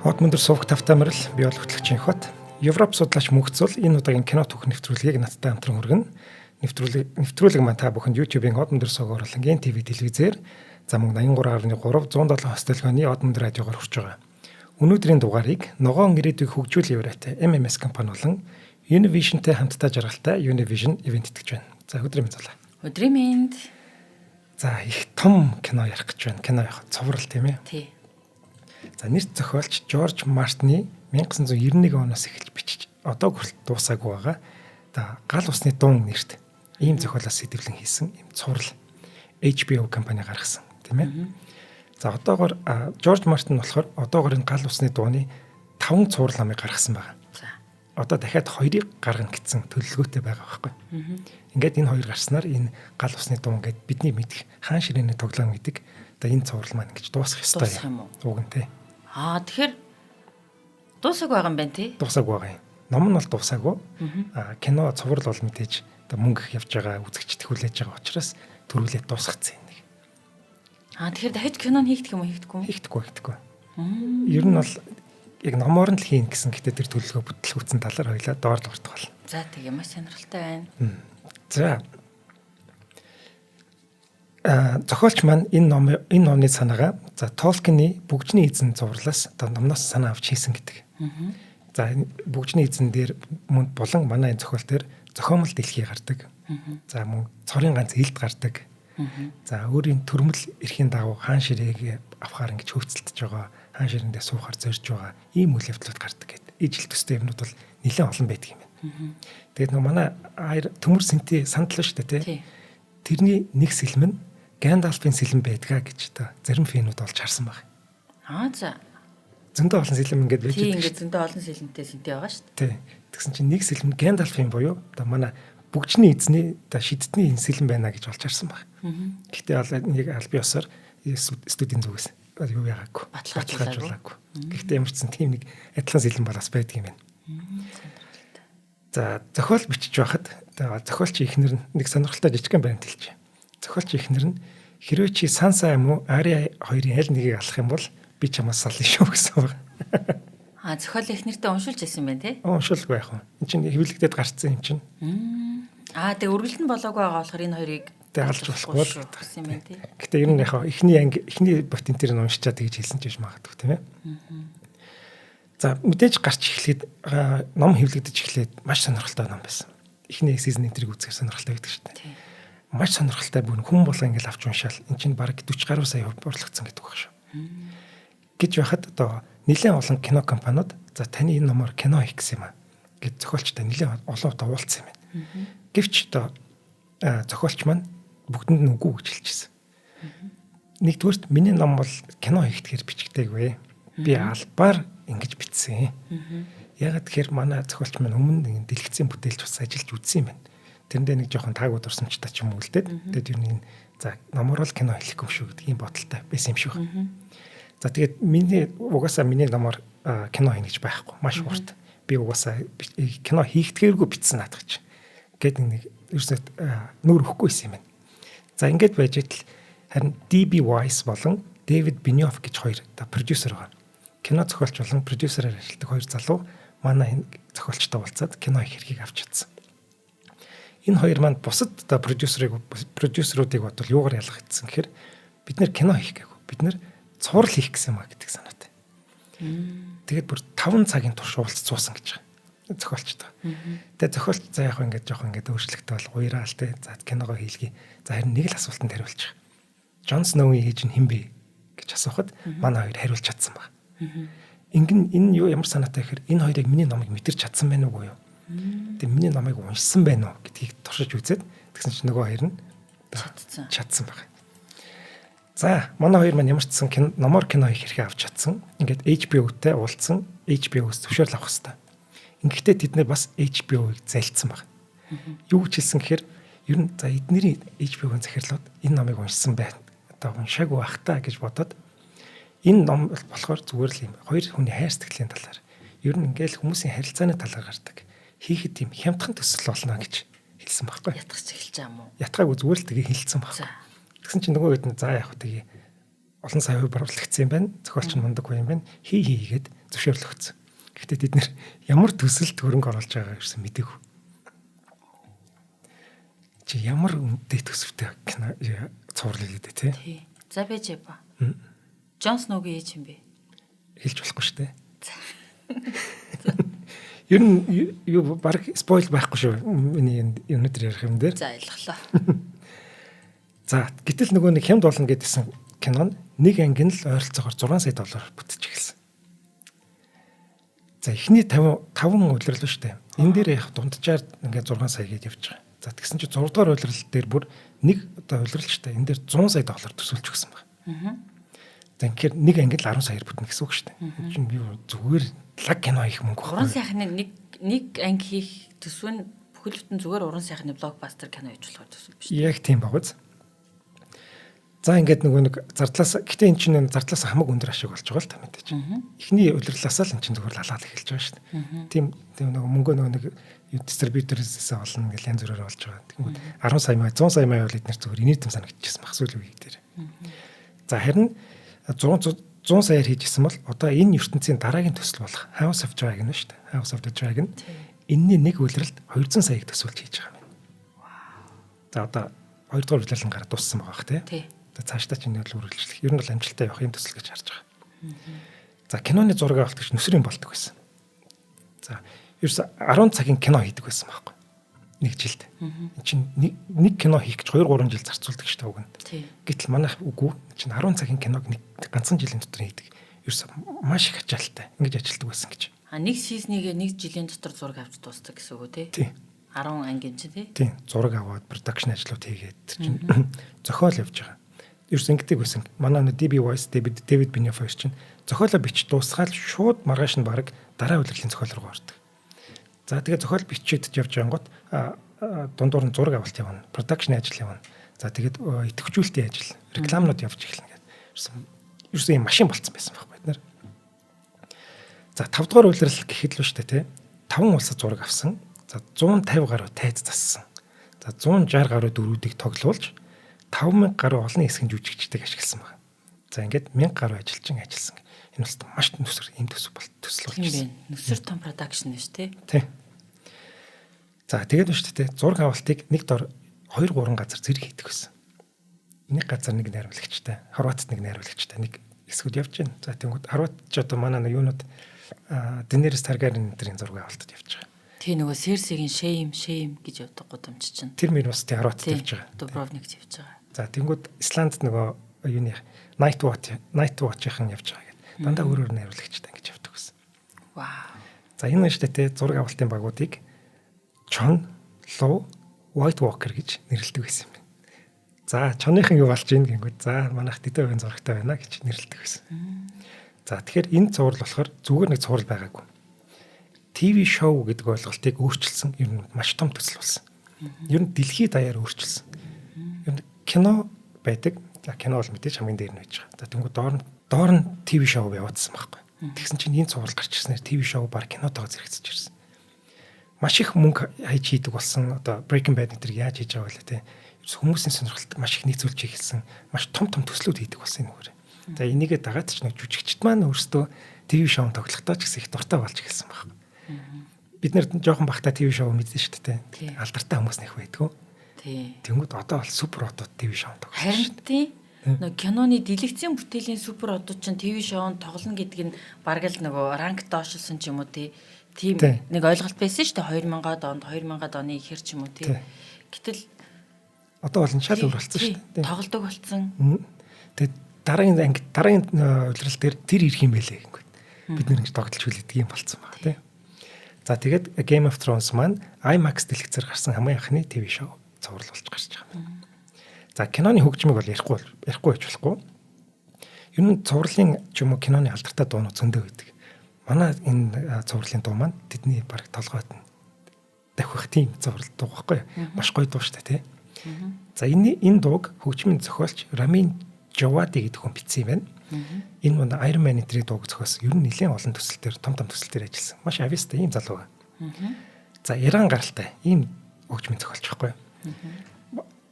Хот мөндөр сувг тавтамрал би бол хөтлөгчийн хот. Европ судлаач мөнхцөл энэ удаагийн кино түүх нэвтрүүлгийг надтай хамтран хүргэнэ. Нэвтрүүлэг маань та бүхэнд YouTube-ийн хот мөндөр сувг оруулангийн ТV телевизээр замун 83.3 107 хостелгооны хот мөндөр радиогоор хүрч байгаа. Өнөөдрийн дугаарыг ногоон ирээдүйг хөгжүүлэх яваатай MMS компани болон Univision-тэй хамтдаа жаргалтай Univision ивент итгэж байна. За өдрийн мэнд залаа. Өдрийн мэнд. За их том кино ярих гэж байна. Кино яг цоврал тийм ээ. Тий. За нэрт зохиолч Жорж Мартины 1991 оноос эхэлж бичиж одоо хүртэл дуусаагүй байгаа. За гал усны дуун нэрт ийм зохиолоос сэдвлэн хийсэн ийм цуврал HBO компани гаргасан тийм ээ. За одоогоор Жорж Мартин болохоор одоогоор энэ гал усны дууны 5 цуврал намыг гаргасан байгаа. За. Одоо дахиад 2-ыг гаргана гэсэн төлөвлөгөөтэй байгаа байхгүй. Ингээд энэ 2 гарснаар энэ гал усны дуун гэд бидний мэдих хаан ширээний тоглоом гэдэг одоо энэ цуврал маань ингэж дуусах ёстой юм. Уг нь тий. Тэгэхээр дуусаагүй байгаа юм байна тий. Дуусаагүй байгаа юм. Ном нь бол дуусаагүй. Кино цуврал бол мэдээж одоо мөнгө их явж байгаа үзэгчд хүлээж байгаа учраас төрүүлээд дуусгацсан юм нэг. Тэгэхээр дахиж кино нь хийгдэх юм уу хийгдэхгүй юм? Хийгдэхгүй. Ер нь бол яг номоор нь л хийн гэсэн гэтээ тэр төлөвлөгөө бүтлгүүцэн талаар хоёлаа доор дуртах бол. За тэгээ маш сонирхолтой байна. За зохиолч маань энэ номны санаагаа за Толкины бүгжний эзэн зурлаас одоо номноос санаа авч хийсэн гэдэг. За бүгжний эзэн дээр мөн болон манай энэ зохиол дээр зохиомл дэлхий гардаг. За мөн цорын ганц элд гардаг. За өөрийн төрмөл эрхийн дагуу хаан ширээг авахаар ингэж хөөцөлдөж байгаа. Хаан ширэндээ суухаар зорж байгаа. Ийм үйл явдлууд гардаг гэдэг. Ижил төстэй юмнууд бол нэлээд олон байдаг юм байна. Тэгээд нөгөө манай төмөр сэнти сандал шүү дээ тий. Тэрний нэг сэлэм нь Гэндальфын сэлэм байдгаа гэж одоо зарим фэнүүд олж харсан баг. За. Зөндөө олон сэлэм ингээд байж байгаа. Тийм ингээд зөндөө олон сэлэмтэй сэнти байгаа шүү дээ. Тий. Тэгсэн чинь нэг сэлэм Гэндальфын буюу одоо манай бүгжний эзний одоо шидтний энэ сэлэм байна гэж олж харсан баг. Гэхдээ бол нэг аль биесээр студийн зүгээс юу яагаагүй. Баталгаажуулаагүй. Гэхдээ ямар ч сан тийм нэг адилхан сэлэм балаас байдаг юм байна. За зохиол бичиж байхад зохиолч ихнэр нэг сонирхолтой жижигхэн баримт хэлжээ. Зохиолч ихнэр нь хэрвээ чи Санса юм уу Ари хоёрын аль нэгийг алах юм бол би чамаас сална шүү гэсэн байна. Зохиол ихнэртээ уншуулж байсан юм байна тий? Уншуулгүй яах вэ? Энд чинь хэвлэгдээд гарцсан юм чинь. Тэгээ үргэлж нь болоогүй байгаа болохоор энэ хоёрыг алж болохгүй гэсэн юм байна тий. Гэтэ ер нь яхаа эхний ботын дээр нь уншичаад тэгж хэлсэн ч биш магадгүй тийм ээ. За мэдээж гарч эхлээд ном хэвлэгдэж эхлээд маш сонирхолтой ном байсан. Эхний сизон энтриг үзэхээр сонирхолтой байдаг шүү дээ. Маш сонирхолтой бүр хүн болго ингээл авч уншаал эн чинь бараг 40 гаруй сая борлогдсон гэдэг баг шүү. Гэж байхад одоо нэлээд олон кино компаниуд за таны энэ номоор кино хийх гэсэн юм аа гэж зохиолчтой нэлээд олон удаа уулзсан юм байна. Гэвч одоо зохиолч маань бүгдэнд нь үгүй гэж хэлчихсэн. Нэгдүгээрт миний ном бол кино хийхдэгээр бичигдээгүй. Би албаар ингэж бичсэн. Ягаад тэгэхээр манай зохиолч маань өмнө дэлгэцийн бүтээлч бас ажиллаж үзсэн юм байна. Тэрэндээ нэг жоохон таагүй дурсамжтай ч юм уу л дээ. Тэгээд юу нэг за номоор л кино хийхгүй шүү гэдэг ийм бодолтой байсан юм шиг байна. За тэгээд угаасаа миний номоор кино хийнэ гэж байхгүй. Маш урт. Би угаасаа кино хийхдгээргүй бичсэн наадах гэж. Гэт нэг ерөөсөө нүүр өгөхгүйсэн юм байна. За ингэж байж идэл харин DB Weiss болон David Benioff гэж хоёр продюсер байгаа. Кино зохиолч болон продюсераар ажилладаг хоёр залуу манай энэ зохиолчтой уулзаад кино хийх хэргийг авч чадсан. Энэ хоёр маань бусад продюсеруудыг бодвол юугаар ялгах гэсэн гэхээр бид нэр кино хийх гээгүй. Бид нэр цуврал хийх гэсэн юм а гэдэг санаатай. Тэгээд бүр 5 цагийн турш уулзсан гэж байгаа. Зохиолчтой. Тэгээд зохиолч за яг ингээд жоохон ингээд өөрчлөлттэй бол гуйраал те. За киногоо хийлгий. За харин нэг л асуултанд хариулчих. Джон Сноуи ээж нь хэн бэ гэж асуухад манай хоёр хариулж чадсан баг. Энэ юу ямар санаатай гэхээр энэ хоёрыг миний номыг мэдэрч чадсан байх уу юу? Тэгээ миний номыг уншсан байна уу гэдгийг туршиж үзээд тэгсэн чинь нөгөө хоёр нь чадсан баг. За манай хоёр маань ямар ч сан номоор кино хийх хэрэг авч чадсан. Ингээд HBO-тэй уулзсан. HBO-с зөвшөөрөл авах хэрэгтэй. Ингээд тэд нэр бас HBO-г залцсан баг. Юу гэж хэлсэн гэхээр ер нь за эднэрийн HBO-гийн захирлууд энэ номыг уншсан байна. Одоо уншаагүй байх та гэж бодоод энэ ном болохоор зүгээр л юм. Хоёр хүний хайр сэтгэлийн талаар ер нь ингээл хүмүүсийн харилцааны талаар гардаг. Хийхэд тийм хямдхан төсөл болно гэж хэлсэн байхгүй. Ятгах эхэлж байгаа юм уу? Ятгаагүй зүгээр л тгээ хэлсэн баг. Тэгсэн чинь нөгөө хэд нь за яг тгээ олон сая хувь оруулагдсан юм байна. Зохиолч нь мундаг хүн юм байна. Хийгээд зөвшөөрөл өгсөн. Гэхдээ бид нэр ямар төсөлд хөрөнгө оруулж байгааг ерөөсөн мэдээгүй. Чи ямар үнэтэй төсөвтэй кино цуврал хийлээ тий. Тий. За байж ба. Джон Сноугийн ээж юм бэ? Хэлж болохгүй шүү дээ. Ер нь юу баг спойл байхгүй шүү. Миний өнөөдөр ярих юм дээр. За ойлголоо. За гэтэл нөгөө нэг хямд болно гэдсэн кинон нэг анги нь л ойролцоогоор $6 сая бүтэж эхэлсэн. За эхний 5 улирал шүү дээ. Энэ дээр яг дунджаар ингээд 6 сая гээд явж байгаа. За тэгсэн чинь 6 дугаар улирал дээр бүр нэг одоо улирал шүү дээ. Энэ дээр $100 сая төсөлж өгсөн байна. За тэгэхээр нэг анги л 10 саяар бүтнэ гэсэн үг шүү дээ. Энэ чинь би зүгээр лаг кино хийх мөнгө байна. Уран сайхны нэг анги хийх төсөв нь бүхэл бүтэн зүгээр уран сайхны блокбастер кино хийж болохоор төсөв биш. Яг тийм багыз. За ингээд нөгөө нэг зардлаас гэтээ эн чинь зардлаас хамаг өндөр ашиг болж байгаа л та мэдээж. Эхний улирлаасаа л эн чинь зүгээр лалаад эхэлж байгаа шүү дээ. Тийм нөгөө мөнгө нөгөө нэг дистрибьюторсээс олно гэж янз бүрээр болж байгаа. Тэгмээ 10 сая маяг 100 сая маяг бол эдгээр зүгээр инээдтэм санагдчихсан баг сүүлийн үеиг дээр. За харин 100 саяар хийжсэн бол одоо энэ ертөнцийн дараагийн төсөл болох House of Dragon шүү дээ. House of the Dragon энэний нэг улиралд 200 саяг төсөлж хийж байгаа юм. За одоо 2 дугаар улирлын гараа дууссан байгаа бах тий. Цаашдаа ч энэ бол үргэлжлэх. Ер нь бол амжилттай явах юм төсөл гэж харж байгаа. За киноны зураг авалт гэж нүсрийн болдог байсан. За ерөөс 10 цагийн кино хийдэг байсан байхгүй. Нэг жилд. Энд чинь нэг кино хийх гэж 2-3 жил зарцуулдаг шүү дээ уг нь. Гэтэл манайх үгүй. Чинь 10 цагийн киног нэг ганцхан жилийн дотор хийдэг. Ерөөс маш их ачаалттай. Ингэж ажилтдаг байсан гэж. Нэг сизнийг нэг жилийн дотор зураг авч дуусдаг гэсэн үг үү тий? 10 ангийн чи тий? Тийм. Зураг аваад продакшн ажлууд хийгээд чинь зохиол явж байгаа. Ерөөс ингэдэг байсан. Манай DB Voice David Benioff чинь зохиолоо бич дуусгаад шууд маргааш нь баг дараа үйлрлийн зохиол руу ордог. За тэгээ зохиол бичээд явж байнгут дундуур нь зураг авалт явна, продакшн ажил явна. За тэгээд идэвхжүүлэлтийн ажил, рекламнууд явж эхэлнэ гэдэг. Ерөөс юм машин болцсон байсан байхгүй бид нар. За 5 дугаар үйлрэл гэхэд л шүү дээ тий. 5 улсад зураг авсан. За 150 гаруй тайз зассан. За 160 гаруй дөрүүдийг тоглуулж 5,000 гаруй олон хэсгийн жүжигчдийг ашигласан байна. За ингээд 1000 гаруй ажилчин ажилласан. Энэ бол маш төсөр ийм төсөв төсөл болж байна. Нүсэр том продакшн биш тий. Тий. За тэгээд шүү дээ зураг авалтыг нэг дор 2-3 газар зэрэг хийдэг байсан. Нэг газар нэг найруулагчтай, Хорватт нэг найруулагчтай нэг хэсгүүд явж байна. За тэгвэл Хорватт ч одоо манай нэг юунууд Daenerys Targaryen энэ зураг авалтад явж байгаа. Тий нөгөө Cersei-гийн shame гэж явдаг гудамж чинь. Тэр мөр бас тий Хорватт явж байгаа. Dubrovnik явж байгаа. За тэнгууд Исландд нөгөө юуны Night Watch-ийн явж байгаа гэдэг. Дандаа өөр найруулагчтай ингэж явдаг гэсэн. Вау. За энэ нь шүү дээ зураг авалтын багуудыг Jon Snow White Walker гэж нэрлэдэг байсан юм байна. За Jon-ийн юу болж ийн гингүүд за манайх дэдэ хувийн зурагтай байна гэж нэрлэдэг байсан. За тэгэхээр энэ цуврал болохоор зүгээр нэг цуврал байгаагүй. ТV шоу гэдэг ойлголтыг өөрчилсөн ер нь маш том төсөл болсон. Ер нь дэлхийд даяар өөрчилсөн. Ер нь кино байдаг. За кино бол мэдээж хамгийн дээр нь байж байгаа. За тэнгууд доор нь ТV шоу явуулсан байхгүй. Тэгсэн чинь энэ цуврал гарч ирснээр ТV шоу баг кинотойгоо зэрэгцэж ирсэн. Маш их мөнгө хайж хийдэг болсон. Одоо Breaking Bad нэтэр яаж хийж байгаа вэ те. Хүмүүсийн сонирхолд маш их нийцүүлж эхэлсэн. Маш том төслүүд хийдэг болсон энэ үгээр. За энийгээ дагаад ч нэг жүжигчд маань өөрсдөө ТV шоунд тоглохдоо ч гэсэн их дуртай болж эхэлсэн байна. Бид нэр жоохон бахта ТV шоу мэдсэн шүү дээ. Алдартай хүмүүс нэх байдгүй. Тий. Тэнгүүд одоо бол супер одод ТV шоунд тоглож байна. Харин тий. Нөгөө киноны дэлгэцийн бүтээлийн супер одод чинь ТV шоунд тоглоно гэдэг нь бараг л нөгөө ранк доошилсон ч юм уу тий. Тийм нэг ойлголт байсан шүү дээ 2000-аад онд 2000-аад оны ихэр ч юм уу тий. Гэтэл одоо бол шал өөр болсон шүү дээ. Тоглодог болсон. Тэгээд дараагийн улирал дээр тэр ирэх юм байлээ гингүүд. Бид нэр ингэж тоглож хүлээдэг юм болцсон баг тий. За тэгээд Game of Thrones маань IMAX дэлгэцээр гарсан хамгийн анхны ТV шоу цуврал болж гарч байгаа. За киноны хөгжмийг бол ярихгүй байж болохгүй. Ер нь цувралын ч юм уу киноны алдартай дуунууд зөндөө байдаг. Манай энэ цувралын дуу маань тэдний баг толгойд нь давхих тийм цуврал дуу байхгүй юу? Маш гоё дуу шүү дээ тий. За энэ дууг хөгжмийн зохиолч Ramin Djawadi гэдэг хүн бичсэн юм байна. Энэ мөн Iron Man энтрийн дууг зохиосон. Ер нь нэлээд олон төсөл төр том төсөл төр ажилласан. Маш авьяастай ийм залуу байна. За Иран гаралтай ийм хөгжмийн зохиолч байхгүй юу?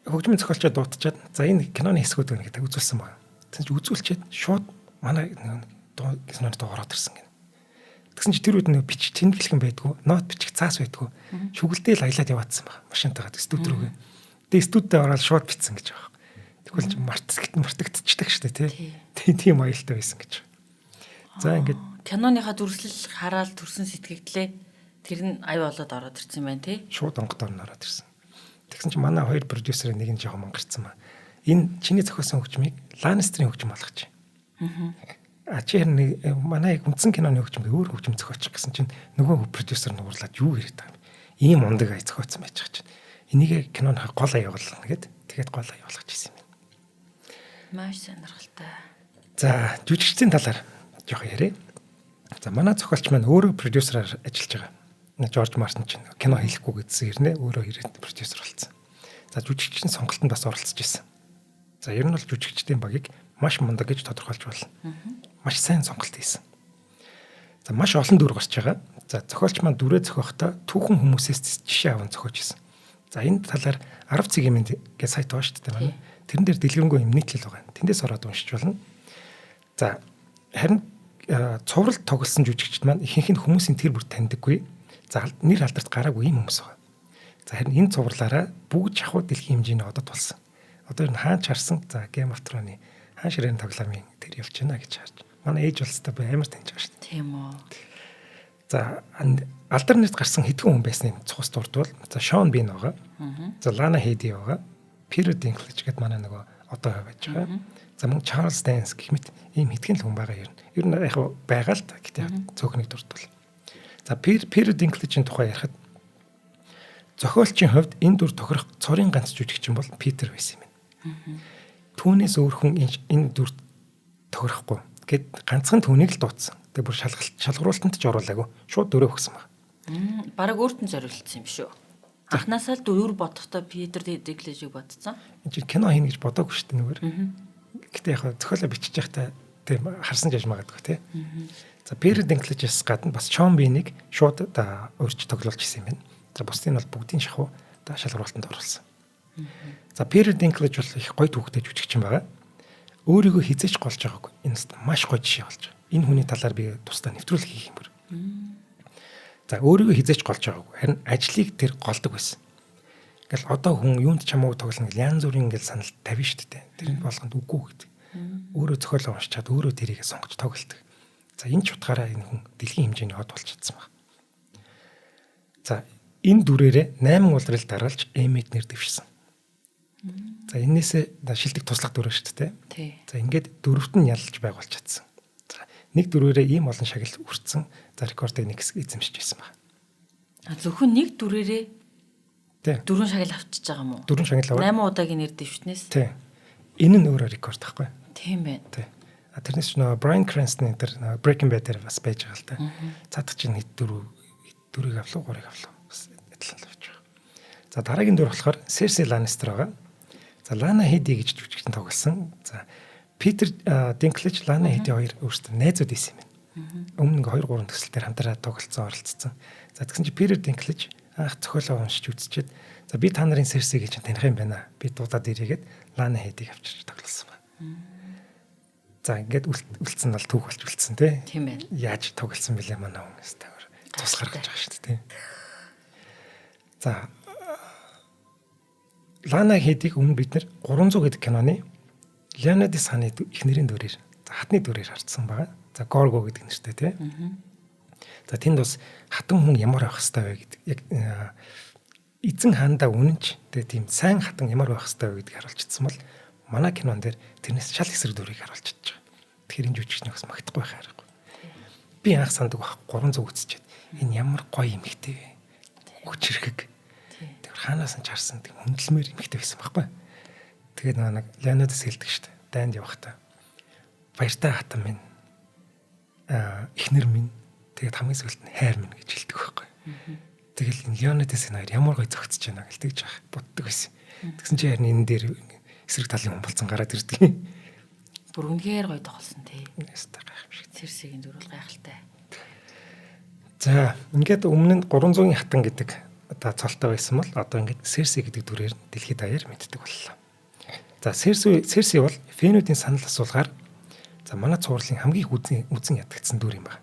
Хөгжмийн зохиолчоо дуутчаад за энэ киноны хэсгүүд байна гэдэг үзүүлсэн байна. Тэгж үзүүлчихэд шууд манай киноны дуу ороод ирсэн гэнэ. Тэгсэн чи тэр үед нэг бич тэмдэглэх юм байдгүй, нот бичих цаас байдгүй. Шүгэлдэл аялаад яваадсан баг. Машинтайгаа студ рүүгээ. Тэгээ студид ороод шууд битсэн гэж байгаа. Тэгвэл чи мартагдчихдаг шүү дээ тий. Тийм аюултай байсан гэж. За ингээд киноныхаа дүрслэл хараад төрсэн сэтгэгдлээ тэр нь аюу болоод ороод ирсэн юм байна тий. Шууд онгодоор нь ороод ирсэн. Тэгсэн чи манай хоёр продюсерын нэг нь жоохон мангарцсан ба. Энэ чиний зохиосон хөгжмийг Ланнистерийн хөгжим болгочих. Чи харин манай үндсэн киноны хөгжмөд өөр хөгжим зохиочих гэсэн чинь нөгөө продюсер нуурлаад юу яриад байгаа юм. Ийм ундаг ай зохиоцсон байж байгаа чинь. Энийг киноныхаа гол аяа болгоно гэд тэгээд гол аяа болгож ирсэн юм. Маш сонирхолтой. За жүжигчдийн талаар жоохон яриа. За манай зохиолч маань өөрөө продюсераар ажиллаж байгаа. Жорж Мартин чинь кино хийхгүй гэдсэн хэрнээ өөрөө ирээд продюсер болсон. За жүжигчдийн сонголтонд бас оролцож ирсэн. За ер нь бол жүжигчдийн багийг маш мундаг гэж тодорхойлж болно. Маш сайн сонголт хийсэн. За маш олон дүр гарч байгаа. За зохиолч маань дүрээ зохиохдоо түүхэн хүмүүсээс жишээ аван зохиож ирсэн. За энэ талаар 10 цэгийн гэж сайт байгаа шүү дээ манай. Тэрэн дээр дэлгэрэнгүй юм нийтлэл байгаа. Тэндээс ороод уншиж болно. За харин цуврал тоглосон жүжигчд маань ихэнх нь хүмүүсийн тэр бүр таньдаггүй. За нэр алдарт гараагүй юм хүмүүс байгаа. За харин энэ цувралаараа бүгд шахуу дэлхийн хэмжээний одод болсон. Одоо энэ хаан чарсан за Game of Thrones-ы хаан ширээн тоглоомын тэр явж байна гэж харж. Манай ээж болстой бай амар таньж байгаа шүү дээ. Тийм үү. За алдар нэрт гарсан хэдхэн хүн байсны цус дурдвал за Шон Бин байгаа. За Лана Хейди байгаа. Peter Dinklage гэдэг манай нөгөө одоо байж байгаа. За мөн Charles Dance гэх мэт ийм хэдхэн л хүн байгаа юм. Ер нь яг байгаа л та гэтээ цөөхнийг дурдвал. За Peter Dinklage-ийн тухай ярихад зохиолчийн хувьд энэ дүр тохирох цорын ганц жүжигчин бол Питер байсан юм байна. Түүнээс өөр хүн энэ дүр тохирохгүй гэд ганцхан түүнийг л дуудсан. Тэгээ бүр шалгаруултанд ч оруулаагүй. Шууд дөрөв өгсөн баг. Бараг өөртөө зориулсан юм шүү. Анхнаасаа л дүр бодохдоо Питер Dinklage-ийг бодсон. Энэ кино хийнэ гэж бодоагүй шүү дээ нүгээр. Гэтэ яг зохиолоо бичиж байхдаа тийм харсан жиж магадгүй тий. За Peter Dinklage-с гадна бас Sean Bean-ыг шууд өөрч тоглуулж ирсэн юм байна. За бусдын бол бүгдийн шахуу шалгаруултанд оруулсан. За Peter Dinklage бол их гоё түүхтэй жүжигчин байгаа. Өөрийгөө хизээч голж байгаагүй. Энэ маш гоё жишээ болж байгаа. Энэ хүний талаар би тусдаа нэвтрүүлэг хийх юм бүр. За өөрийгөө хизээч голж байгаагүй. Харин ажлыг тэр голдог байсан. Ингээл одоо хүн юунд ч хамаагүй тоглоно гэл янз бүрийн ингээл санал тавина шүү дээ. Тэр нь болгонд үгүй гэдэг. Өөрөө зохиолоо уншчаад өөрөө тэрийг сонгож тоглолдог. За энэ ч утгаараа энэ хүн дэлхийн хэмжээний од болж чадсан байна. За энэ дүрээрээ 8 улирал дараалж Эммиг нэр дэвшсэн. За энээсээ шилдэг туслах дүр шүү дээ. За ингээд дөрөвт нь ялж байгуулж чадсан. За нэг дүрээрээ ийм олон шагнал үрцэн за рекордыг нэг хэсэг эзэмшиж байсан байна. Зөвхөн нэг дүрээрээ дөрвөн шагнал авчиж байгаа юм уу? Дөрвөн шагнал аваад 8 удаагийн нэр дэвшнээс. Тийм. Энэ нь өөрөө рекорд байхгүй. Тийм байна. Тийм. Тэрнээс ч нөө Bryan Cranston энэ Breaking Bad дээр бас байж байгаа л та. Цаадах чинь хэд дөрвийг авлаа, 3-ыг авлаа. Бас адилхан л байж байгаа. За дараагийн дүр болохоор Cersei Lannister байгаа. За Lana Headey гэж жүжигчин тоглосон. За Peter Dinklage, Lana Headey хоёр өөрсдөө найзууд байсан юм байна. Өмнө нэг 2-3 төсөл дээр хамтраа тоглолцсон оролцсон. За тэгсэн чи Peter Dinklage анх зохиолоо уншиж үзчихэд за би та нарын Cersei гэж таних юм байна. Би дуудаад ирээгээд Lana Headey-г авчирч тоглосон байна. За ингээд үлдсэн бол түүх болж үлдсэн тий. Тийм байна. Яаж тоглосон бэлээ манай хүмүүс тавар. Тус гаргаж байгаа шүү дээ тий. За Lana Headey-г өмнө бид нэр 300 гэдэг киноны Leonardo Sani их нэрийн дүрээр хатны дүрээр харцсан байгаа. За Gorgo гэдэг нэртэй тий. За тэнд бас хатан хүн ямар байх хэвээр вэ гэдэг яг эзэн хаандаа үнэнч тэгээ тийм сайн хатан ямар байх хэвээр вэ гэдгийг харуулчихсан бол манай кинон дээр тэрнээс шал эсрэг дүрийг харуулж чадж байгаа. Тэгэхээр энэ жүжигчний бас магтахгүй байх аргагүй. Би анх сандаг баг 300 үзчихэд энэ ямар гоё эмэгтэй вэ? Хүчрхэг. Тэгэхээр хаанаас нь чарсан тийм хөндлөмөр эмэгтэй байсан байхгүй. Тэгээд нэг Leonardo-с хэлдэг шүү дээ. Дайнд явахдаа баяртай хатан минь эхнэр минь тэгээд хамгийн сүүлд нь хайр минь гэж хэлдэг байхгүй. Тэгэл энэ Leonardo-с энэ ямар гоё зөгцөж байна гэлтэж яах боддог байсан. Тэгсэн чинь харин энэ дээр эсрэг талын хүн болцсон гараад ирдэг. Бүр үнэхээр гоё тоглосон тий. Ястаа гайхамшиг. Cersei-гийн дүр бол гайхалтай. За ингээд өмнө нь 300-ийн хатан гэдэг одоо цолтой байсан бол одоо ингээд Cersei гэдэг дүрээр дэлхийд даяар мэддэг боллоо. За Cersei бол фэнүүдийн санал асуулгаар за манай цувралын хамгийн үзэн ядагдсан дүр юм байна.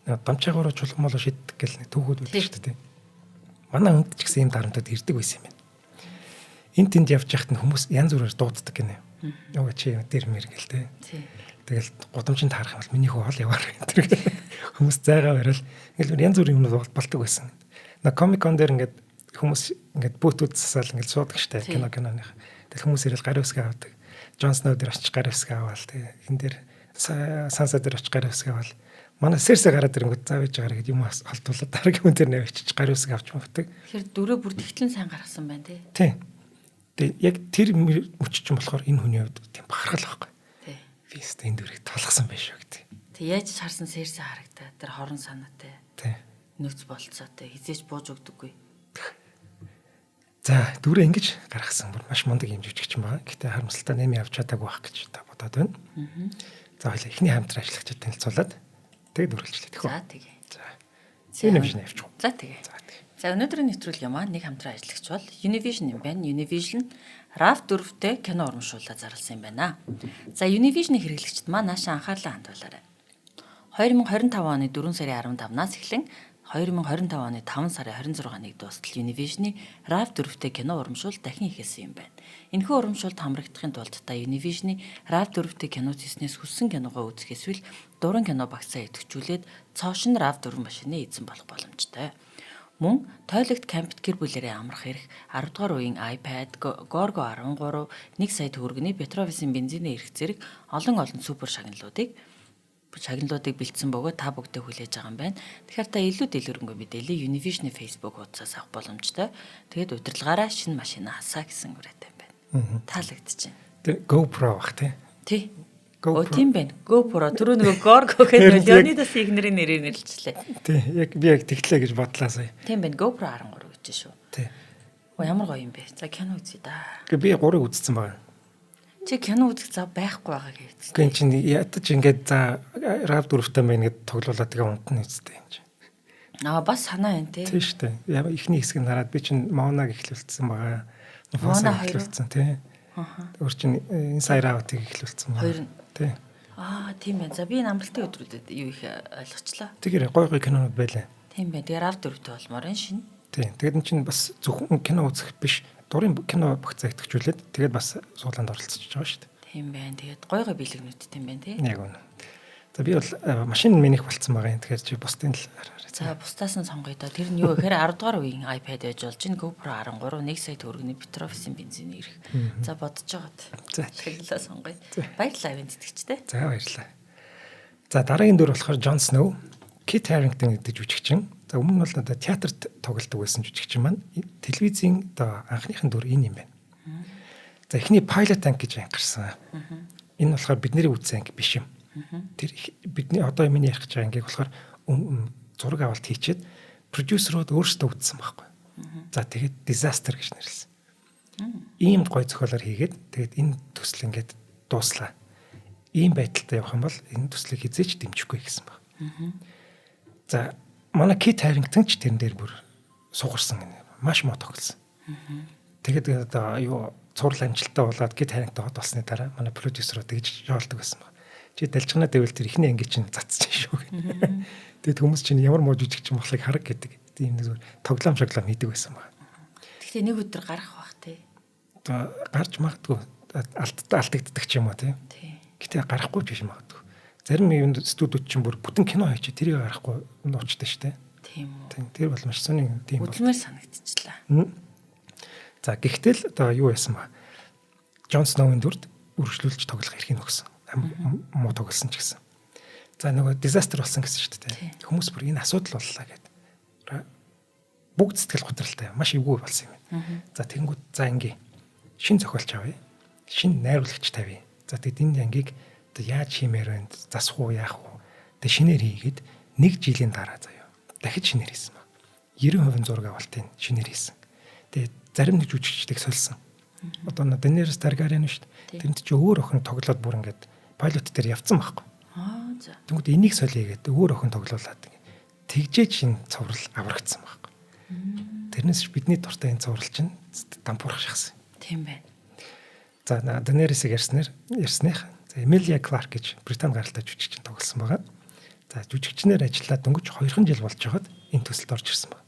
Дамчаагаараа чулгамолоо шиддэг гэл түүхүүд байдаг шүү дээ. Манай хүнд ч гэсэн ийм дарамтад ирдэг байсан юм байна. Энд тэнд явж яхад нь хүмүүс янз бүрээр дууддаг гинэ. Нөгөө чи дээр мэр гэл те. Тэгэл гудамжинд харах юм бол миний хүү хол яваар энэ хүмүүс зайгаа барил ингээл янз бүрийн юмнууд болдог байсан. На комикон дээр ингээд хүмүүс ингээд бүйтүүд засаал ингээд суудаг штэ киноных. Тэгэл хүмүүс ирэл гар үсгээ авдаг. Джон Сноу дээр очиж гар үсгээ аваал те. Энэ дээр Санса дээр очиж гар үсгээ аваал. Манай Серсэ гараад ирэнгүүт заавж байгаа гэдэг юм холдуулаад дараагийн хүн дээр навчиж гар үсгээ авч мавдаг. Тэгэхээр дөрөө бүр тэгтлэн сайн гаргасан байна те. Тийм. Тэгээ яг тэр мөчч юм болохоор энэ хүний хувьд тийм бахархал байхгүй. Тийм. Би өстө энэ дүрийг толгосон байх шүү гэдэг. Тэг яаж ч харсан Серсэ харагдаа. Тэр хорон санаатай. Тийм. Нөөц болцоотой. Хизээч бууж өгдөггүй. За дүрээ ингэж гаргасан бүр маш мундаг юм жүжигч юм байна. Гэтэ харамсалтай нэмий авч чадаагүй байх гэж та бодоод байна. За хоёул эхний хамтран ажиллагчид танилцуулаад тэгээд үргэлжлэе тэхүү. За тэгээ. За. Univision явчих. За тэгээ. За өнөөдрийн нэвтрүүлэг юм аа нэг хамтран ажиллагч бол Univision юм байна. Univision RAV 4-тэй кино урамшууллаа зарласан юм байна. За Univision-ийн хэрэглэгчид маань наашаа анхаарлаа хандуулаарай. 2025 оны 4 сарын 15-наас эхлэн 2025 оны 5 сарын 26-ныг дуустал Univision-ийн RAV 4-тэй кино урамшуул дахин ихэлсэн юм байна. Энэхүү урамшуулд хамрагдахын тулд та Univision-ийн RAV 4-тэй кино зэснээс хүссэн киногоо үзэх эсвэл дуран кино багцаа идэвхжүүлээд цоошин RAV 4 машины эзэн болох боломжтой. Мөн тойлогт кампт гэр бүлэрээ амрах эрх 10 дугаар үеийн iPad, Gorgo 13, 1 сая төгрөгийн Петровисын бензиний эрх зэрэг олон супер шагналуудыг бэлдсэн бөгөөд та бүгдээ хүлээж байгаа юм байна. Тэгэхээр та илүү дэлгэрэнгүй мэдээлэл Univision-ийн Facebook хуудасаас авах боломжтой. Тэгээд удирдлагаараа шинэ машина хасаа гэсэн үрээтэй байна. Таалагдчихэв. Тэр GoPro бах тий. Тий. Тийм байна. GoPro түрүү нөгөө Gorgo гэдэг Leonidas игнэрийн нэрээр нэрлэлчлээ. Тий. Яг би яг тэгтлээ гэж бодлаа сая. Тийм байна. GoPro 13 гэж шүү. Тий. Ямар гоё юм бэ? За кино үзье да. Би 3-ыг үзсэн байна. Чи кино үзэх зав байхгүй байгаа гэж. Гэн чинь ядаж ингээд за RAV 4-тэй байна гэд тоглуулаад тэгээ унтна үстэй юм чинь. Бас санаа байна тий. Тийм шүү дээ. Яг ихний хэсгийг хараад би чинь Монаг эхлүүлсэн байгаа. Мона эхлүүлсэн тий. Өөр чинь энэ сая RAV-ыг эхлүүлсэн байгаа. Хоёр нь. Тий. Тийм байна. За би намралтын өдрүүдэд юу их ойлгочлаа. Тэгэхээр гой кинонууд байлаа. Тийм байна. Тэгээ RAV 4-тэй болмоор энэ шин. Тий. Тэгээд энэ чинь бас зөвхөн кино үзэх биш. Дурын кино багцаа идэвхжүүлээд тэгээд бас суулганд оролцож байгаа шүү дээ. Тийм байна. Тэгээд гой бэлэгнүүд тийм байна тий. Яг үнэ. За би бол машин минийх болцсон байгаа юм. Тэгэхээр чи бусдын л хараарай. За бусдаас нь сонгоё доо. Тэр нь юу гэхээр 10 дугаар үеийн iPad байж болж ин GoPro 13 1 сая төгрөгийн Петровисын бензиний эрх. За бодож байгаад. За шагналаа сонгоё. Баярлалаа авин тэтгэжтэй. За баярлалаа. За дараагийн дүр болохоор Джон Сноу, Кит Харингтон гэдэг жүжигчин. За өмнө нь бол одоо театрт тоглодог байсан жүжигчин маань телевизийн одоо анхныхын дүр энэ юм байна. За эхний Pilot Tank гэж гарсан. Энэ болохоор бидний үзсэн анги биш юм. Тэр бидний одоо миний ярих гэж байгаа ангийг болохоор зураг авалт хийчихэд продюсерууд өөрсдөө үзсэн байхгүй. За тэгээд disaster гэж нэрлсэн. Ийм гой зохиолоор хийгээд тэгээд энэ төсөл ингээд дууслаа. Ийм байдалтай явах юм бол энэ төслийг хизээч дэмжихгүй гэсэн баг. За манай Кит Харингтон ч тэрэн дээр бүр сугарсан маш муу тоглосон. Тэгээд одоо юу цуврал амжилттай болоод Кит Харингтон хот болсны дараа манай продюсерууд тэгж жоолдог байсан баг. Чи дэлжгнаа дэвэл тэр ихний анги чинь цацчихсан шүү. Тэгэд хүмүүс чинь ямар муу жүжигчин болохыг хараг гэдэг. Тийм нэг тоглоом шоглоом хийдэг байсан баг. Гэхдээ нэг өдөр гарах бах тий. Одоо гарч магадгүй алдагддаг ч юм уу тий. Гэтэ гарахгүй биш магадгүй. Зарим юм студиуд чинь бүр бүтэн кино хийчих тэрийг гарахгүй нуучтай штэ. Тийм үү. Тийм тэр бол маш сони тийм бол. Үзмээр санагдчихлаа. За гэхдээ одоо юу яасан ба? Джон Сноугийн дүрд үргэлжлүүлж тоглох эрхийг өгсөн. Муу тоглосон ч гэсэн. За нөгөө disaster болсон гэсэн шүү дээ. Хүмүүс бүр энэ асуудал боллаа гэдэг. Бүгд сэтгэл готролтой маш эвгүй болсон юм байна. За тэгэнгүүт за ингээ шин зохиолч авъя. Шин найруулагч тавья. За тэгэд энэ ангийг одоо яаж хиймээр байна? Засах уу яах уу? Тэг шинээр хийгээд 1 жилийн дараа заяа. Дахиж шинээр хийсэн ба. 90% зураг авалтыг шинээр хийсэн. Тэгээд зарим нэг жүжигчдийг сольсон. Одоо Daenerys Targaryen шүү дээ. Тэнд чи өөр охин тоглоод бүр ингээд пилот дээр явцсан байхгүй. За. Тэгвэл энийг солигээд өөр охин тоглуулад тэгжээж энэ цуврал аврагдсан байхгүй. Тэрнээс бидний дуртай энэ цуврал чинь дампуурах шахсан. Тийм байна. За Daenerys-ийг ярьсных. За Emilia Clarke гэж Британи гаралтай жүжигчин тоглосон байгаа. За жүжигчнэр ажиллаад дөнгөж 2 жил болж байгаад энэ төсөлд орж ирсэн байна.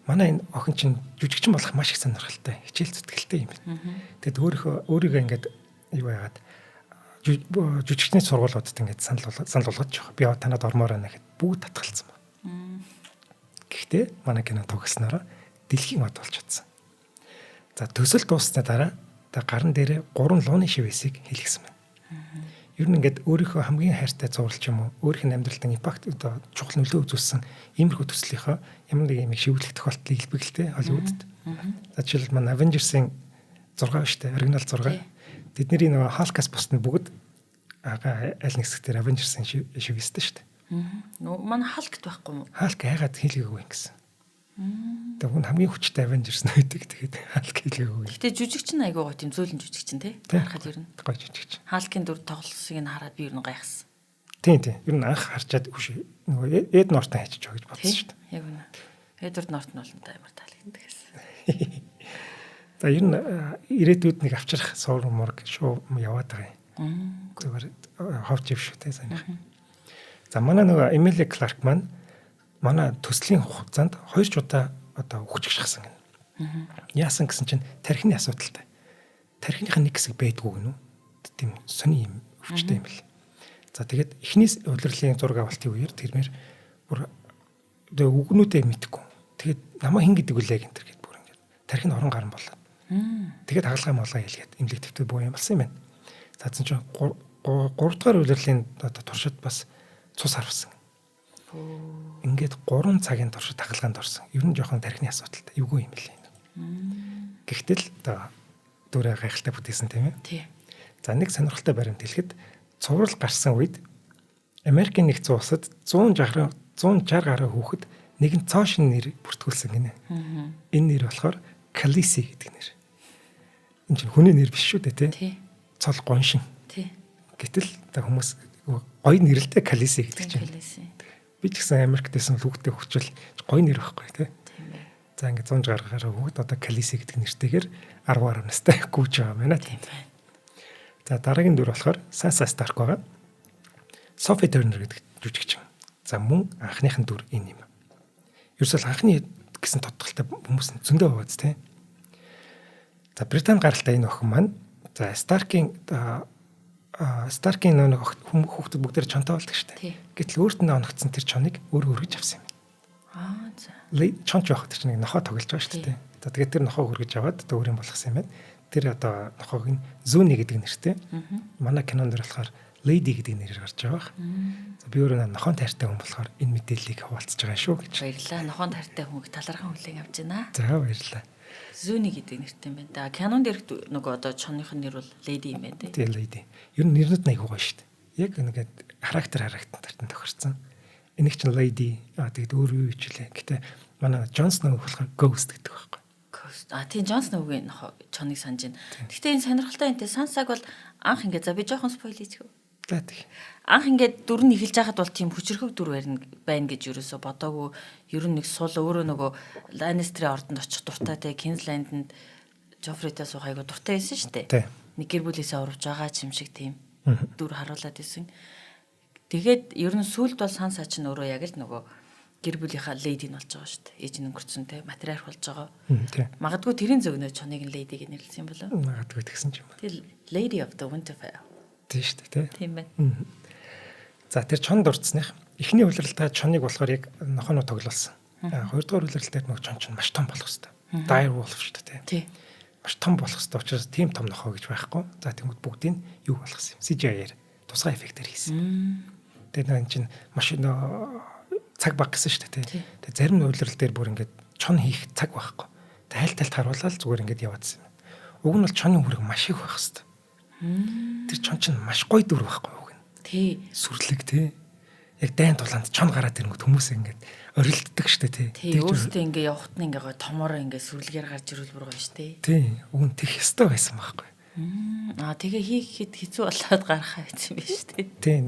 Манай энэ охин чинь жүжигчин болох маш их сонирхолтой, хичээл зүтгэлтэй юм байна. Тэгэд өөрийгөө ингээд юу яагаад жүжигчний сургуулиудад ингээд санал болгож байгаа. Би танад ормоор байна гэхэд бүгд татгалцсан байна. Гэхдээ манай кино тогснороо дэлхийн мод болж чадсан. За төсөл дууссаны дараа гарын дээрээ 3 лууны шивэсийг хийлгэсэн байна. Ер нь ингээд өөрийнхөө хамгийн хайртай зурлч юм уу, өөрийнх нь амьдралтын импакт одоо чухал нөлөө үзүүлсэн иймэрхүү төслийнхөө ямар нэг юм шивүүлэх тохиолдлыг илбэгэлтэй Холливуудад. За жишээлбэл манай Avengers-ийн 6 штэ, оригинал 6. Тэдний нөгөө Hulk-аас бусд нь бүгд аль нэг хэсгээр Avengers-ийн шивэстэй штэ. Манай Hulk-т байхгүй юу? Hulk хайгаад хийлгээгүй гэсэн. Тэгээ хүн хамгийн хүчтэй Avengers нь байдаг. Тэгээд Hulk хийлгээгүй. Гэтэ жүжигчин айгуу гоо тийм зөөлөн жүжигчин те. Харахад ер нь гоё жүжигчин. Hulk-ийн дүр тоглосыг нь хараад би ер нь гайхсан. Тийм. Ер нь анх харчаад нөгөө Эд Нортон хайчиж байгаа гэж бодсон шүү дээ. Яг үнэ. Эдвард Нортон бол амар таалагддаг гэсэн. За ер нь ирээдүйд нэг авчрах суурморг шоу яваад байгаа юм. Зүгээр ховч ив шүү те санийх. За манай нөгөө Эмили Кларк маань манай төслийн хугацаанд 2 удаа одоо хүчгшгсэн гэнэ. Яасан гэсэн чинь тархины асуудалтай. Тархиныхаа нэг хэсэг байдгүй гэнэ үү? Тийм сони юм өвчтэй юм бэл. За тэгээд эхнээс удирдлын зураг авалтын үеэр тэрмэр бүр үгнүүдээ мэдгүй. Тэгээд намаа хин гэдэг үлээ гэнтэр гэд бүр ингээд тархины орон гарan болоо. Тэгээд хагалгаа молгоо хэлгээд эмнэлэг төвтэй буу юм болсон юм байна. Заасан чинь 3 дугаар удирдлын одоо туршид бас цус харвсан. Ингээд 3 цагийн туршид хагалгаанд орсон. Ер нь жоохон тархины асуудалтай. Эвгүй юм лээ. Гэхдээ л одоо дөрөө гайхалтай бүтээсэн тийм ээ. Тий. За нэг сонирхолтой баримт хэлэхэд цуврал гарсан үед Америкийн нэгдсэн улсад 160 гаруй хүүхэд нэгэн цоошин нэр бүртгүүлсэн гинэ. Энэ нэр болохоор Khaleesi гэдэг нэр. Энэ чинь хүний нэр биш шүү дээ тий. Цол гоншин. Тий. Гэтэл та хүмүүс гоё нэрэлтэй Khaleesi гэдэг чинь. Би ч гэсэн Америкт байсан хүүхдээ хөгжил гоё нэр байхгүй тий. За ингээд 160 гаруй хүүхэд одоо Khaleesi гэдэг нэртэйгээр 10 настай гүйж байгаа юм байна тийм. За дараагийн дүр болохоор Sansa Stark байгаа. Sophie Turner гэдэг жүжигчин. За мөн анхныхын дүр энэ юм. Ерөөсөл анхны гэсэн тодтолтой хүмүүс нь зөндөө байгааз тийм. За Британи гаралтай энэ охин маань за Stark-ийн нэг хүүхдүүд бүгдээр чонтой болдог шүү дээ. Гэтэл өөрт нь оногдсон тэр чоныг өөрөө өргөж авсан юм. За. Чонч явах тэр чинь нохоо тоглож байгаа шүү дээ. За тэгээд тэр нохоо өргөж аваад өөрийн болгосон юм байна. Тэр одоо нохоог нь Zuni гэдэг нэртэй. Манай кинонд болохоор Lady гэдэг нэрээр гарч байгаа. За би өөрөө нохоон тайртай хүн болохоор энэ мэдээллийг хуваалцаж байгаа шүү гэж. Баярлалаа. Нохоон тайртай хүнийг талархан хүлээн авч байна. За баярлалаа. Zuni гэдэг нэртэй юм байна. Кинонд дээрх нөгөө одоо чоных нэр бол Lady юм байна тий. Тийм Lady. Ер нь нэрнүүд нэг гоё шүү дээ. Яг ингээд характертартан тохирсон. Энийг чинь Lady тэгээд өөр юу хичээлээ. Гэтэ манай Jon Snow болохоор Ghost гэдэг байхгүй. Тийм Jon Snow-гийн чоныг санаж байна. Гэхдээ энэ сонирхолтой энэ Sansa-г бол анх ингээд за би жоохон спойл хийчихв. За тийм. Анх ингээд дүр нь эхэлж байхад бол тийм хүчрхэг дүр байна гэж ерөөсө бодоогүй. Ер нь нэг сул өөрөө нөгөө Lannister-ийн ордонд очих дуртай те King's Landing-д Joffrey-тай суух айгу дуртай байсан шүү дээ. Нэг гэр бүлээсээ урвж байгаа юм шиг тийм дүр харуулад байсан. Тэгээд ер нь сүүлд бол Sansa ч нөрөө яг л нөгөө гэр бүлийнхаа леди нь болж байгаа шүү дээ. Ээж нь өнгөрцөн те матриарх болж байгаа. Магадгүй тэрийн зөгнөө чоныг нь ледиг нэрлсэн болоо. Магадгүй тэгсэн ч юм. Тэгэл Lady of the Winterfell. Тийм шүү дээ те. Тийм байна. За тэр чонд дурдсных. Эхний улиралтаа чоныг болохоор яг нохоноо тоглолсон. Хоёрдугаар улиралтад нөгөө чон чинь маш том болох хэвээр. Dire Wolf шүү дээ те. Маш том болох хэвээр учраас тийм том нохоо гэж байхгүй. За тэгмэд бүгдийг юу болгосон юм. CGI-аар тусгай эффектээр хийсэн. Тэгээд энэ чинь маш цаг баг гэсэн шүү дээ тий. Тэгээ зарим үйлрэл дээр бүр ингээд чон хийх цаг байхгүй. Тэгээ тайлт харуулаад зүгээр ингээд яваадсан юм. Уг нь бол чоны хүрэг маш их байх хэвээр. Тэр чон чинь маш гоё дүр байхгүй уг нь. Тий. Сүрлэг тий. Яг дайн тулаанд чон гараад ирэнгүүт хүмүүс ингээд орилддаг шүү дээ тий. Тий өөртөө ингээд явахт нь ингээд томоор ингээд сүрлэгээр гарч ирвэл бүр гоё шүү дээ. Тий. Уг нь тех ёстой байсан байхгүй. Тэгээ хийхэд хэцүү болоод гарахаа байсан биз шүү дээ. Тий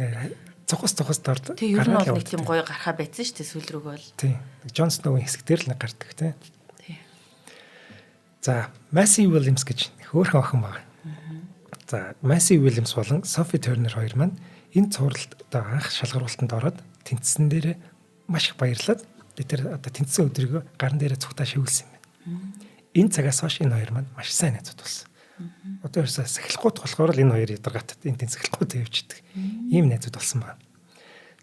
цохос дорд. Тэг ер нь бол нэг тийм гоё гарахаа байсан шүү дээ сүүл рүүг бол. Тийм. Jon Snow-ийн хэсэг дээр л нэг гардаг тийм. За, Maisie Williams гэж хөөрхөн охин байна. За, Maisie Williams болон Sophie Turner хоёр маань энэ цувралд одоо анх шалгаруулалтанд ороод тэнцсэн дээрээ маш их баярлаад тэр одоо тэнцсэн өдрийгөө гарн дээрээ цугтаа шивүүлсэн юм. Энэ цагаас хойш энэ хоёр маань маш сайн найзууд болсон. Одоо ерөөсөө сахилгууд болохоор л энэ хоёр ядаргатад энэ тэнцэглэхгүй тавьчихдаг. Ийм найзууд болсон байна.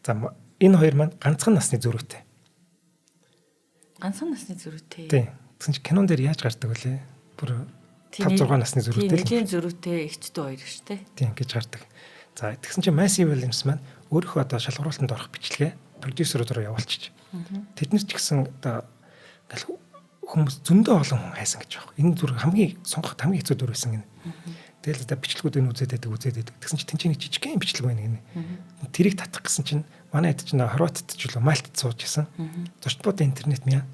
За энэ хоёр маань ганцхан насны зөрүүтэй. Ганцхан насны зөрүүтэй. Тийм. Тэгсэн чинь кинон дээр яаж гардаг вүлээ? Бүр 5 6 насны зөрүүтэй. Тийм, нэлийн зөрүүтэй эгчтэй хоёр шүү дээ. Тийм гэж гардаг. За тэгсэн чинь Massive Williams маань өөрөө одоо шалгуулалтанд орох бичлэгээ продюсерууд руу явуулчих. Тэднэр ч гэсэн одоо хүмүүс зөндөө олон хүн хайсан гэж байна. Энэ зүр хамгийн сонгоход хамгийн хэцүү дүр байсан гэнэ. Тэгэл одоо бичлэгүүдийг үзээд байдаг. Тэгсэн чинь тэнцэн нэг жижигхэн бичлэг байна гэнэ. Тэрийг татах гэсэн чинь манай хэд ч нэ Хорватд ч үлээ Мальтад сууж исэн. Зочдбууд интернет мя.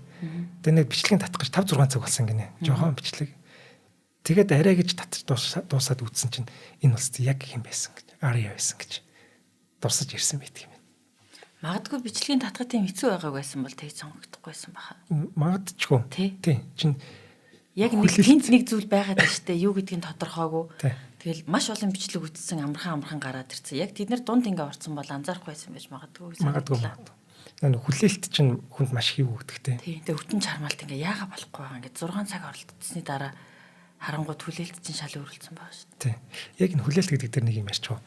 Тэгээ нэг бичлэгийг татах гэж 5 6 цаг болсон гэнэ. Жохон бичлэг. Тэгээд арай гэж татчих дуусаад үзсэн чинь энэ улс яг хэм байсан гэж. Ария байсан гэж. Дурсаж ирсэн байдаг юм. Магадгүй бичлэгийн татхад тийм хэцүү байгааг байсан бол тэг сонгогдохгүйсэн баха. Магадгүй. Тийм. Чин яг нэг тэнц нэг зүйл байгаад байна штэ. Юу гэдгийг тодорхойгүй. Тэгэл маш олон бичлэг үтсэн амархан гараад ирсэн. Яг тэд нар дунд ингээ орсон бол анзаарахгүй байсан байж магадгүй. Магадгүй. Нэг хүлээлт чинь хүнд маш их юу өгдөг те. Тийм. Тэгээ хүтэн чармаалт ингээ яага болохгүй байгаа ингээ 6 цаг оролцсны дараа харангуут хүлээлт чинь шал өөрлөсөн байгаа шүү. Тийм. Яг энэ хүлээлт гэдэг дээр нэг юм ярьчих.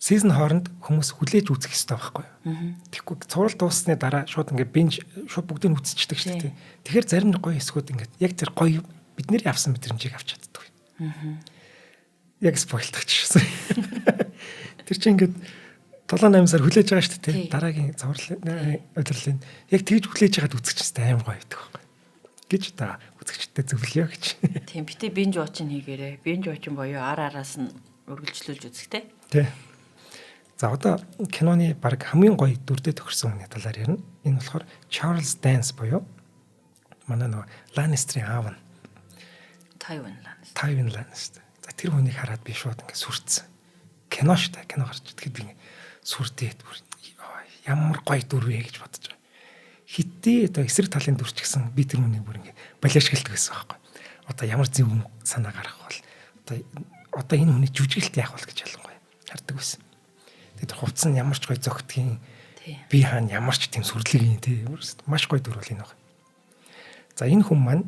Сизон хооронд хүмүүс хүлээж үзэх хэрэгтэй байхгүй юу? Тэгэхгүй цуврал дууссаны дараа шууд ингээ бинж шууд бүгдийг үзчихдэг шүү дээ. Тэгэхээр зарим нэг гоё эсгүүд ингээ яг тэр гоё бидний авсан мэдрэмжийг авч чаддаг. Яг спойлтагчсан. Тэр чинь ингээ 7-8 сар хүлээж байгаа шүү дээ. Дараагийн цуврал удирлын яг тэгж хүлээж байгаад үзчихсэн амар гоё байдаг байхгүй гэж та үзэгчтэй зөвлөё гэж. Тийм битээ бинж watch хийгээрэй. Бинж watch боёо араас нь үргэлжлүүлж үзэх те. Тий. За одоо киноны баг хамгийн гоё дүрдээ тохирсон хүний талаар ярина. Энэ болохоор Charles Dance буюу манай нөгөө Lannister-ийн аав нь. Tywin Lannister. За тэр хүнийг хараад би шууд ингээд сүрцсэн. Кино шүү дээ. Кино гарч ирэхэд би сүрдээд бүр ямар гоё дүр вэ гэж бодож байгаа. Хитээ одоо эсрэг талын дүр ч гэсэн би тэр хүнийг бүр ингээд балиашгэлдэг гэсэн байхгүй. Одоо ямар зөв санаа гарах бол одоо энэ хүний жүжиглэлт яах вэ гэж ялангуяа хардаг байсан. Тэр хувцас нь ямар ч гоё зөгтгийн би хаана ямар ч тийм сүрлэгийн тийм маш гоё дүр бол энэ байна. За энэ хүн маань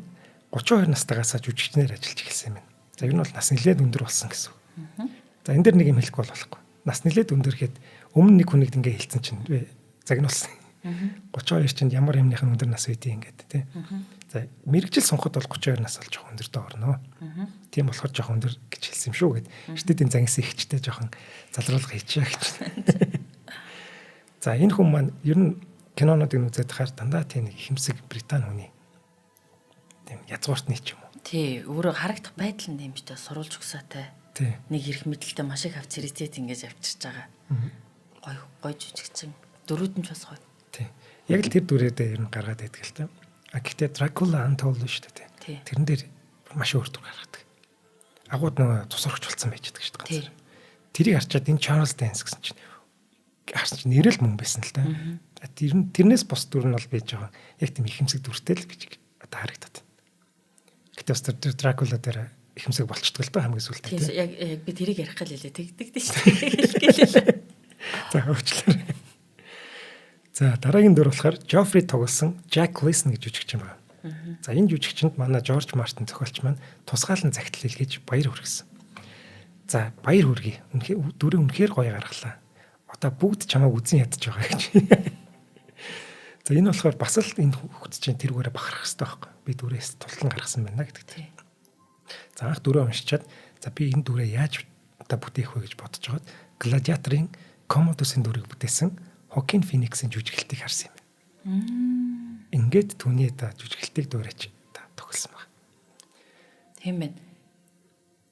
32 настайгаас жүжигчнээр ажиллаж эхэлсэн юм байна. За ер нь бол нас нэлээд өндөр болсон гэсэн үг. За энэ дэр нэг юм хэлэхгүй болохгүй. Нас нэлээд өндөр гэхэд өмнө нэг хүнийгд ингээ хэлсэн чинь загнуулсан. 32 чинь ямар юмных нь өндөр нас үдий ингээд тийм. За мэрэгжил сонгоход бол 32 нас болж жоох өндөртөө орно. Тийм болохоор жоох өндөр гэж хэлсэн юм шүү гэд. Штэдийн зангис ихчтэй жоохон залруулга хийчихэ гэж. За энэ хүн маань ер нь кинонуудыг үзээд хахаар дандаа тийм нэг ихэмсэг Британи хүний тийм язгууртны ч юм уу. Тий, өөрөө харагдах байдал нь юмжтай сурулж өгсөтэй. Нэг эрх мэдэлтэй маш их авторитет ингэж авчирч байгаа. Гой жүжигчин. Дөрүүд нь ч бас гоё. Тий. Яг л тэр дүрээрээ ер нь гаргаад байдаг л та. Гэхдээ Dracula Untold шүү дээ. Тэрэн дээр маш өөр дүр гаргадаг. Агууд нөгөө тусрагч болсон байж байгаа шүү дээ. Тэрийг харчаад энэ Charles Dance гэсэн чинь харсан чинь нэрэл мөн байсан л та. Тэрнээс бус дүр нь бол байж байгаа. Яг тийм ихэмсэг дүртэй л гэж одоо харагдаад. Гэтэ бас тэр Dracula дээр ихэмсэг болчдөг л та хамгийн сүүлдээ. Тийм яг би тэрийг ярих гал хэлээ. Тэгдэгдэн шүү дээ. За хөвчлээ. За дараагийн дүр болохоор Joffrey тоглосон Jack Gleeson гэж жүжигчин байна. За энэ жүжигчинд манай George Martin зохиолч маань тусгаалan загтал хэлгээж баяр хүргэсэн. За баяр хүргэе. Дүрээ үнэхээр гоё гаргалаа. Одоо бүгд чамайг үзэн ядаж байгаа гэж. За энэ болохоор бас л энэ хөгт чинь тэргүүрээ бахарах хэрэгтэй байхгүй. Би дүрээс тултан гаргасан байна гэдэг. За анх дүрээ уншичаад за би энэ дүрээ яаж одоо бүтээх вэ гэж бодож байгаад Gladiator-ын Commodus-ын дүрийг бүтээсэн Joaquin Phoenix-ийн жүжиглэлтийг харсан юм. Ингээд түүний жүжиглэлтийг дуурайч тохиолсон баг. Тийм байна.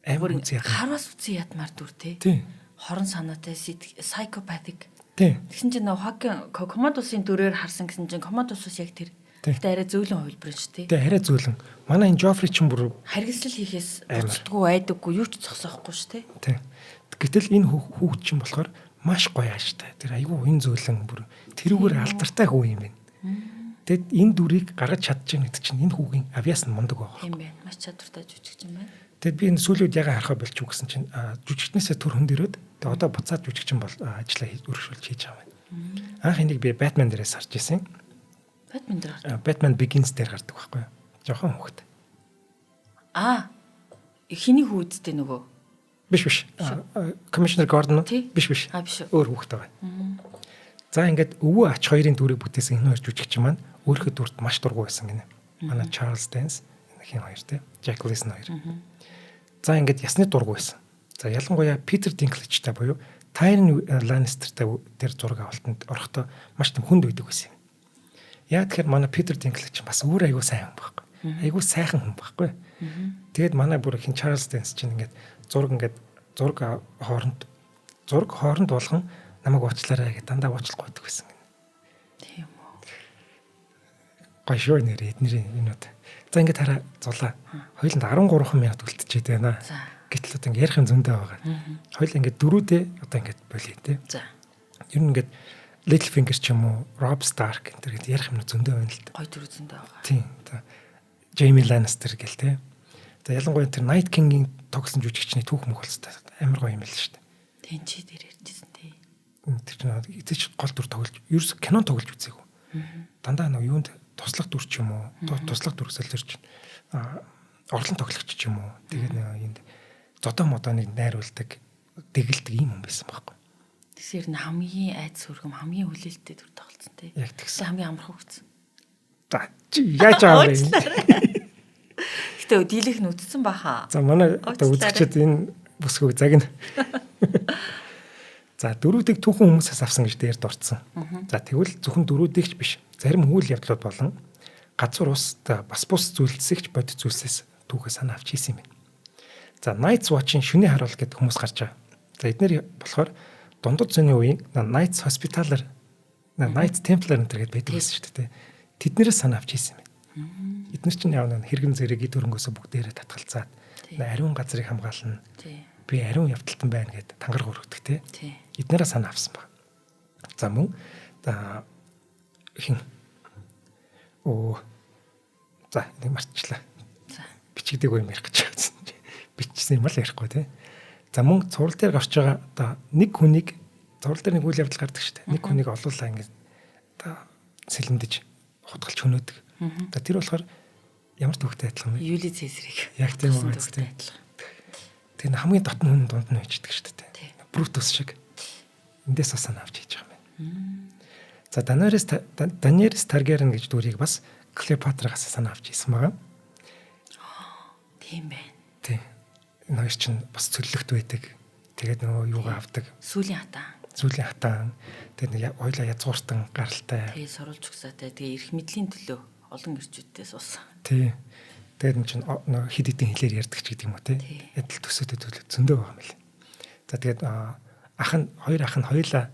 Амар үзье. Хараас үзье ядмаар дүр тий. Хорон санаатай psychopathic. Тэгсэн чинь Joaquin Commodus-ын дүрээр харсан гэсэн чинь Commodus-ус яг тэр. Тэгтээ арай зөөлөн хувилбар шүү тий. Тэ арай зөөлөн. Манай энэ Joffrey ч бүр харгислал хийхээс буцдаггүй айдаггүй юу ч зогсоохгүй шүү тий. Гэтэл энэ хүүхд чинь болохоор маш гоё ааштай. Тэр айгүй уян зөөлөн бүр тэрүүгээр алдартай хүү юм байна. Тэгэд энэ дүрийг гаргаж чадчих гэдэг чинь энэ хүүгийн авиас нь мундаг байгаа. Тийм байна. Маш чадвартай жүжигч юм байна. Тэгэд би энэ сүүлүүд яга харахаа болчих уу гэсэн чинь жүжигчнээсээ төр хүнд ирээд Тэгээ одоо буцаад жүжигчин бол ажиллаа өргөжүүлж хийж байгаа юм. Анх энийг би Batman дээрээс харж ирсэн. Batman дээр гардаг. Batman Begins дээр гардаг байхгүй юу? Жохон хөвгт. Эхний хүүдтэй нөгөө. Биш. Commissioner Gordon биш. Биш. Өөр хөвгт байгаа. За ингээд өвөө ач хоёрын дүрийг бүтээсэн энэ хоёр жүжигчин маань өөрийнхөө дүрт маш дургуй байсан гинэ. Манай Charles Dance хин хоёр те. Jack Lawson хоёр. За ингээд ясны дургуй байсан. За ялангуяа Peter Dinklage-тай буюу Tyrion Lannister-тай тэр зураг авалтанд орохдоо маш тийм хүнд үйдэг байсан юм. Яа тэгэхээр манай Peter Dinklage бас өөр айгуу сайн хүн байхгүй. Айгуу сайхан хүн байхгүй. Тэгээд манай бүр хин Charles Dance чинь ингээд зураг хооронд болгон намайг уучлаарай гэж дандаа уучлахгүй байдаг байсан гэнэ. Тийм үү. Гайшоо нэр эднэрийн юмуд. За ингээд хараа зулаа. Хоёуланд 13 минут үлдчихэд байна. За. Гэтэл одоо ингээд ярих юм зөндөө байгаа. Хоёул ингээд дөрүүдээ одоо ингээд болъё те. За. Ер нь ингээд Littlefinger ч юм уу, Robb Stark энэ төр ярих юм зөндөө байна л да. Гой дөрөв зөндөө байгаа. Тийм. Jaime Lannister гэл те. За ялангуяа тэр Night King-ийн тогсон жүжигчний түүх мөх болстой. Амар гоё юм л шүү дээ. Тэнчи дээр ярьжсэн тий. Тэр чинь гол дүр тоглож, ерөөс кинон тоглож үзээгүй. Дандаа нөгөө юунд туслах дүр ч юм уу, туслах дүрсэл төр чинь орлон тоглогч ч юм уу. Тэгээд энд зодоо модоныг найруулдаг, дэгэлдэг юм байсан байхгүй. Тэгсэр н хамгийн айц сүргэм хамгийн хүлээлттэй дүр тоглосон тий. Яг тэгсэн. Хамгийн амархан хөвцөн. За чи яаж аа вэ? Гэтэ дийлэх нь үтцсэн баха. За манай одоо үзэгчид энэ бүсгүйг загна. За дөрүүдийг түүхэн хүмүүсээс авсан гэж дээр дурдсан. За тэгвэл зөвхөн дөрүүдийгч биш. Зарим үйл явдлууд болон газар ус бас бус зүйлсэгч бодит зүйлсээс түүхээ санаа авч хийсэн юм байна. За Night's Watch-ын шүний харуул гэдэг хүмүүс гарч байгаа. За эдгээр болохоор дундад зууны үеийн Knights Hospitaller, Knights Templar энэ гэдэг байдаг гэсэн шүү дээ. Тэднэрээс санаа авч хийсэн юм байна. Эдгээр чинь яав нэг хэрэгэн зэрэг дөрөнгөөсөө бүгдээрээ татгалзаад ариун газрыг хамгаална. Би ариун явдалтан байна гэд тангараг өргөдөг те. Эднэрээ санаа авсан баг. За мөн хин за нэг марчлаа. Бичигдэг юм ярих гэж байсан. Бичсэн юм л ярихгүй те. За мөн цуврал дээр гарч байгаа одоо нэг хүнийг цуврал дээр нэг үйл явдал гардаг шүү дээ. Нэг хүнийг олуулаа ингээд одоо сэлэмдэж хутгалж хөнөөдөг. За тэр болохоор ямар төвхтэй адилхан вэ? Юли Цезарыг. Яг тийм үү. Тэр хамгийн дотн хүн дунд нь байждаг шүү дээ. Брутус шиг. Эндээс бас санаа авч хийж байгаа юм байна. За Daenerys Targaryen гэж дүрийг бас Клеопатрагаас санаа авч хийсэн байгаа. Тийм байна. Тийм. Энэ хоёр чинь бас цөллөгт байдаг. Тэгээд нөгөө юугаа авдаг. Сүүлийн хатаан. Тэгээд нэг ойлоо язгууртан гаралтай. Тэгээ сурулж өгсөтэй. Тэгээ эрх мэдлийн төлөө олон ирчүүдтэй суусан. Тий. Тэгээд энэ чинь нөгөө хид хидэн хэлээр ярьдаг ч гэдэг юм уу те. Адил төсөөтэй төлөө зөндөө байгаа юм лээ. За тэгээд хоёр ах нь хоёулаа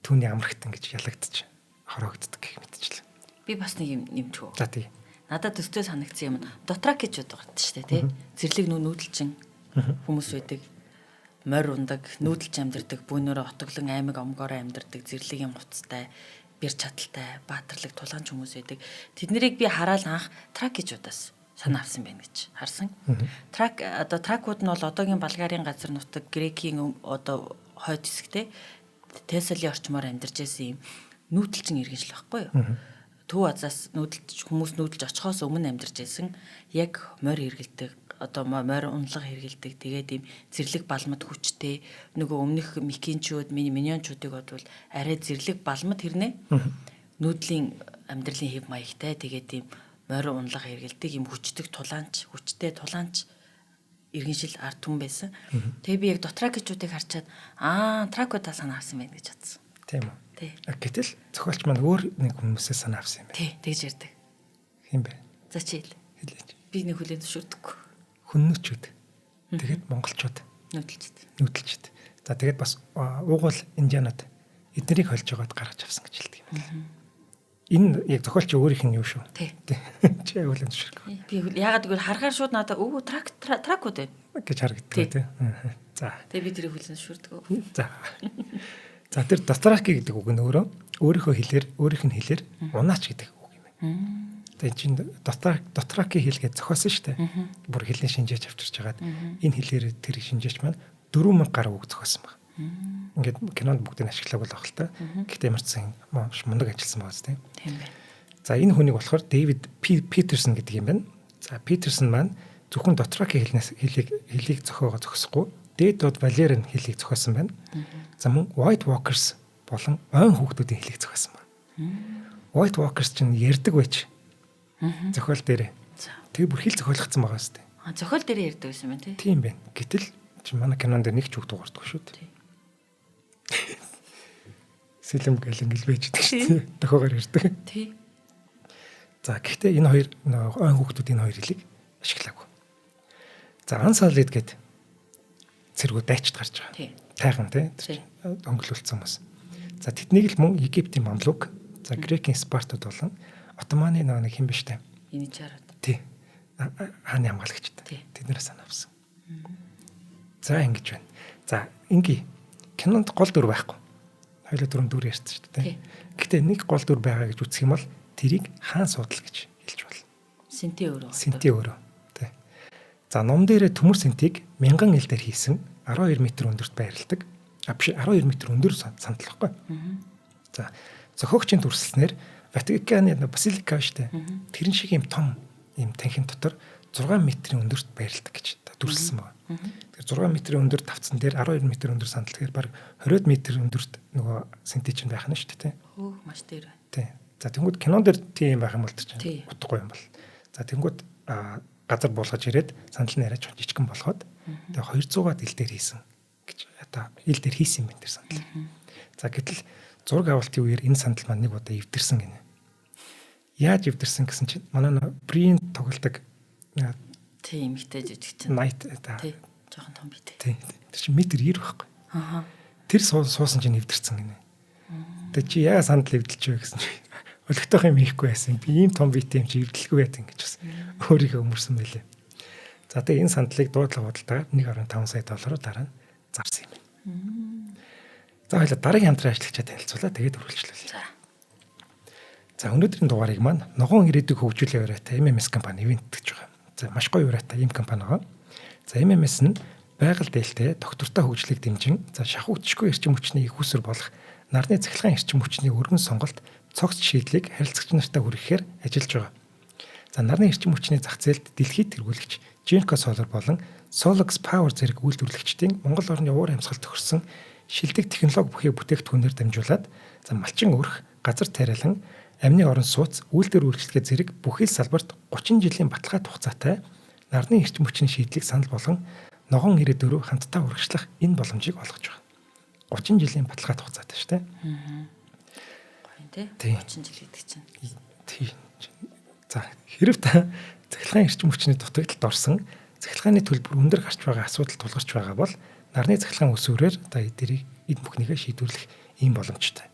түүний амрагтан гэж ялагдчих. Хороогддог гэх мэтчлээ. Би бас нэг юм нэмчихв. За тий. Надад төстэй санагдсан юм. Дотрак гэж байдаг шүү дээ, тий. Зэрлэг нүүдэлчин хүмүүс байдаг. Морь ундаг, нүүдэлж амьдардаг, бүүнөрөө отоглон аймаг омгоороо амьдардаг, зэрлэгийн муцтай, бэр чадaltaй, баатарлаг тулгаанч хүмүүс байдаг. Тэднийг би хараад анх трак гэж удаас санаа авсан байна гэж харсан. Тракууд нь бол одоогийн Болгарын газар нутаг, Грекийн одоо хойд хэсэгтэй Тесалийн орчмоор амьдарч байсан юм нүүдэлчин иргэншил байхгүй юу? Төв азаас хүмүүс нүүдэлж очихоос өмнө амьдарч байсан яг морь хэргэлдэг, одоо морь унлага хэргэлдэг, тэгээд ийм зэрлэг балмад хүчтэй нөгөө өмнөх микинчүүд, миньончуудыг бодвол арай зэрлэг балмад хэрнээ нүүдлийн амьдралын хэв маягтай, тэгээд ийм морь унлага хэргэлдэг ийм хүчтэй тулаанч иргэншил ард түмэн байсан. Тэгээ би яг дотракичуудыг харчаад тракуудаа санаа авсан байна гэж бодсон. Тийм үү. Гэтэл зохиолч маань өөр нэг хүмүүсээ санаа авсан юм байна. Тий, тэгж ярьдаг. Хин бэ? За чи хэлээч. Би нэг хүлээн зөвшөөрдөггүй. Хүннүүчүүд. Тэгээд монголчууд. Нүүдэлчд. За тэгээд бас уугуул индианууд эднэрийг холж байгаад гаргаж авсан гэж хэлдэг юм. Энэ яг зохиолч өөрийнх нь юу шүү. Тий. Чи аюулын зөвшөөрөхгүй. Би яагаад гэвэл харахаар шууд надад тракууд байна гэж харагддаг тий. За. Тэгээ би тэрийг хүлээн зөвшөөрдөг. За. За тэр дотраки гэдэг үг нь өөрийнх нь хэлээр унаач гэдэг үг юм байна. Тэгээ чинь дотраки хэлгээд зохиосон шүү дээ. Бүр хэлний шинжээч авчирч хагаад энэ хэлээр тэр шинжээч маань 4000 гаруй үг зохиосон баг. Ингээд кинонд бүгдийг ашиглаагүй л ахал та. Гэхдээ ямар ч сан мундаг ажилласан байгаа зү. Тийм байна. За энэ хүнийг болохоор Дэвид Питерсон гэдэг юм байна. За Питерсон маань зөвхөн дотрооки хэлийг зохисохгүй Dead Valerian хэлийг зохиосон байна. За мөн White Walkers болон ойн хүүхдүүдийн хэлийг зохиосон байна. White Walkers чинь ярьдаг байж. Зохиол дээрээ. Тэгээ бүр хэл зохиолгдсон байгаа зү. Зохиол дээр ярьдаг байсан байна тий. Тийм байна. Гэтэл чи манай кинонд нэг ч үг дуурдаг шүү дээ. Сэлэм гэл ингээл байж байдаг шүү дээ. Тохиогоор ярьдаг. Тий. За гэхдээ энэ хоёр ойн хүүхдүүд энэ хоёр хэлийг ашиглаагүй. За Ансалид гээд цэргүүд дайчд гарч байгаа. Тий. Тайхан тий өнгөлүүлсэн хүмүүс. За тэднийг л мөн Египтийн Мамлук, за Грекийн Спартууд болон Отоманы нэг хэн биш үү? Яничарууд. Тий. Хааны хамгаалагчд. Тэднээс санаавсан. За ингэж байна. За инги кинонд гол дүр байхгүй. Хоёул дөрөв дүр ярьсан шүү дээ. Гэхдээ нэг гол дүр байгаа гэж үзэх юм бол тэрийг хаан суудал гэж хэлж болно. Синти өөрөө. Синти өөрөө. Тий. За ном дээрээ төмөр синтийг 1000 ил дээр хийсэн 12 м өндөрт байрладаг. Биш 12 м өндөр сандал байхгүй. За зохиогчийн дүрслэлснээр Ватиканы Басилика штэ. Тэрэн шиг юм том юм танхим дотор 6 м-ийн өндөрт байрладаг гэж дүрслсэн байна. Тэгэхээр 6 м-ийн өндөр тавцсан дээр 12 м өндөр сандал тэгэхээр баг 20 м өндөрт нөгөө синти чинь байх нь шүү дээ. Хөө маш дээр байна. Тий. За тэнгууд кинон дээр тийм байх юм бол чинь утгагүй юм бол. За тэнгууд газар буулгаж ирээд сандал нь арайч жижигхэн болгоод тэгээ 200-аад ил дээр хийсэн гэж одоо ил дээр хийсэн юм байна тэр сандал. За гэтэл зураг авалтын үеэр энэ сандал маань нэг удаа эвдэрсэн гинэ. Яаж эвдэрсэн гэсэн чинь манай Брин тоглодог тийм ихтэй жижиг чинь. Night тий. Жохон том битэй. Тий. Тэр чинь метр 90 байхгүй. Аа. Тэр суусан чинь эвдэрсэн гинэ. Тэгээ чи яа сандал эвдэлж вэ гэсэн чинь өлегтөх юм хийхгүй байсан. Би ийм том битэй юм чи эвдэлгүй байт ингэж бас өөрийгөө өмөрсөн байлээ. За тэгээ энэ сандлыг дуудлага бодлоо 1.5 сая доллараар дараа нь зарсан юм байна. За хоёул дараагийн хамтран ажиллагчаа танилцуулаа тэгээд үргэлжлүүлье. За өнөөдрийн дугаарыг маань ногоон ирээдүйг хөгжүүлэх яриатай MMS компани ивент гэж байгаа. За маш гоё яриатай ийм компани байгаа. За MMS нь байгаль дээлтэй доктортой хөгжлийг дэмжин за шахуугдшгүй эрчим хүчний их усэр болох нарны цахилгаан эрчим хүчний өргөн сонголт цогц шийдлийг харилцагч нартай хүргэхээр ажиллаж байгаа. За нарны эрчим хүчний зах зээлд дэлхийд тэргүүлэгч Genco Solar болон Solox Power зэрэг үйлдвэрлэгчдийн Монгол орны уур амьсгал тохирсон шилдэг технологи бүхий бүтээгдэхүүнээр дамжуулаад за малчин өрх, газар тариалан, амны орон сууц, үйлдвэр үйлчлэгээ зэрэг бүхий л салбарт 30 жилийн баталгаа хугацаатай нарны эрчим хүчний шийдлийг санал болгон ногоон ирээдүйрөө хамтдаа урагшлах энэ боломжийг олгож байгаа. 30 жилийн баталгаа хугацаатай шүү дээ. Тий. 30 жил гэдэг чинь. Тий. За хэрв та цахилгаан эрчим хүчний дутагдалд орсон цахилгааны төлбөр өндөр гарч байгаа асуудал тулгарч байгаа бол нарны цахилгаан усүрээр та эдгэрийг эд бүхнийгээ шийдвэрлэх ийм боломжтой.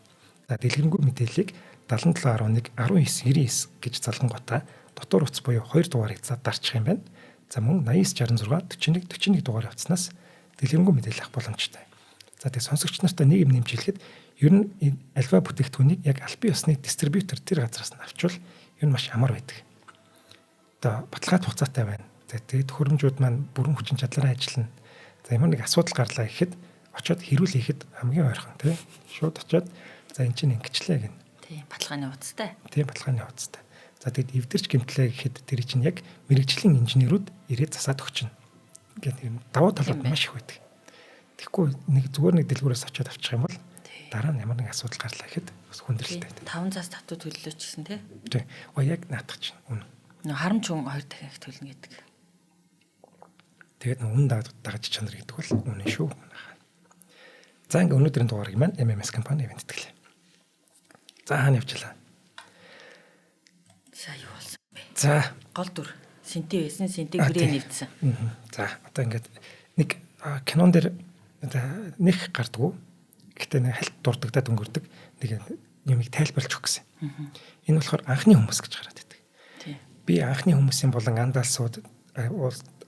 За дэлгэрэнгүй мэдээллийг 7711 1999 гэж залгангуудаа дотор утас буюу 2 дугаарыг дарчих юм байна. За мөн 8966 41 дугаар явцнаас дэлгэрэнгүй мэдээлэл авах боломжтой. За тэгээ сонсогч нартай нэг юм нэмжлэхэд ер нь альва бүтээгдэхүүнийг яг албан ёсны дистрибьютор тэр газраас нь авчвал ер нь маш амар байдаг. Одоо баталгаа хугацаатай байна. Тэгээд төхөөрөмжүүд маань бүрэн хүчин чадлаараа ажиллана. За ямар нэг асуудал гарлаа гэхэд очиод хэрүүл хийхэд хамгийн ойрхон тий. Шууд очиод за эн чинь ингэчлээ гэнэ. Тийм баталгааны хуудастай. Тийм баталгааны хуудастай. За тэгэд эвдэрч гэмтлээ гэхэд тэр чинь яг мэрэгжлийн инженерүүд ирээд засаад өгчнө. Ингээд юм давуу талууд маш их байдаг. Тэгэхгүй нэг зүгээр нэг дэлгүүрээс очиод авчих юм бол дараа нь ямар нэг асуудал гарлаа гэхэд бас хүндрэлтэй. 5 цаас татвар төлөлөө ч гэсэн тий. Тийм. Яг наадах чинь үнэ. Нөө харамч хүн 2 дахин их төлнө гэдэг. Тэгээд үнэ дагаж чанар гэдэг бол үнэ шүү. За ингээ өнөөдрийн дугаарыг маань MMS компани ивент тэтгэлээ. За хаана явчлаа? За юу болсон бэ? За гол дүр синти байсан, синти гэрээ нэвдсэн. За одоо ингээд нэг кинон дээр нэг гардггүй. Гэтэ нэг хальт дурддагдаад өнгөрдөг нэг юмыг тайлбарлаж өгөх гэсэн. Энэ болохоор анхны хүмүүс гэж гараад байдаг. Би анхны хүмүүсийн болон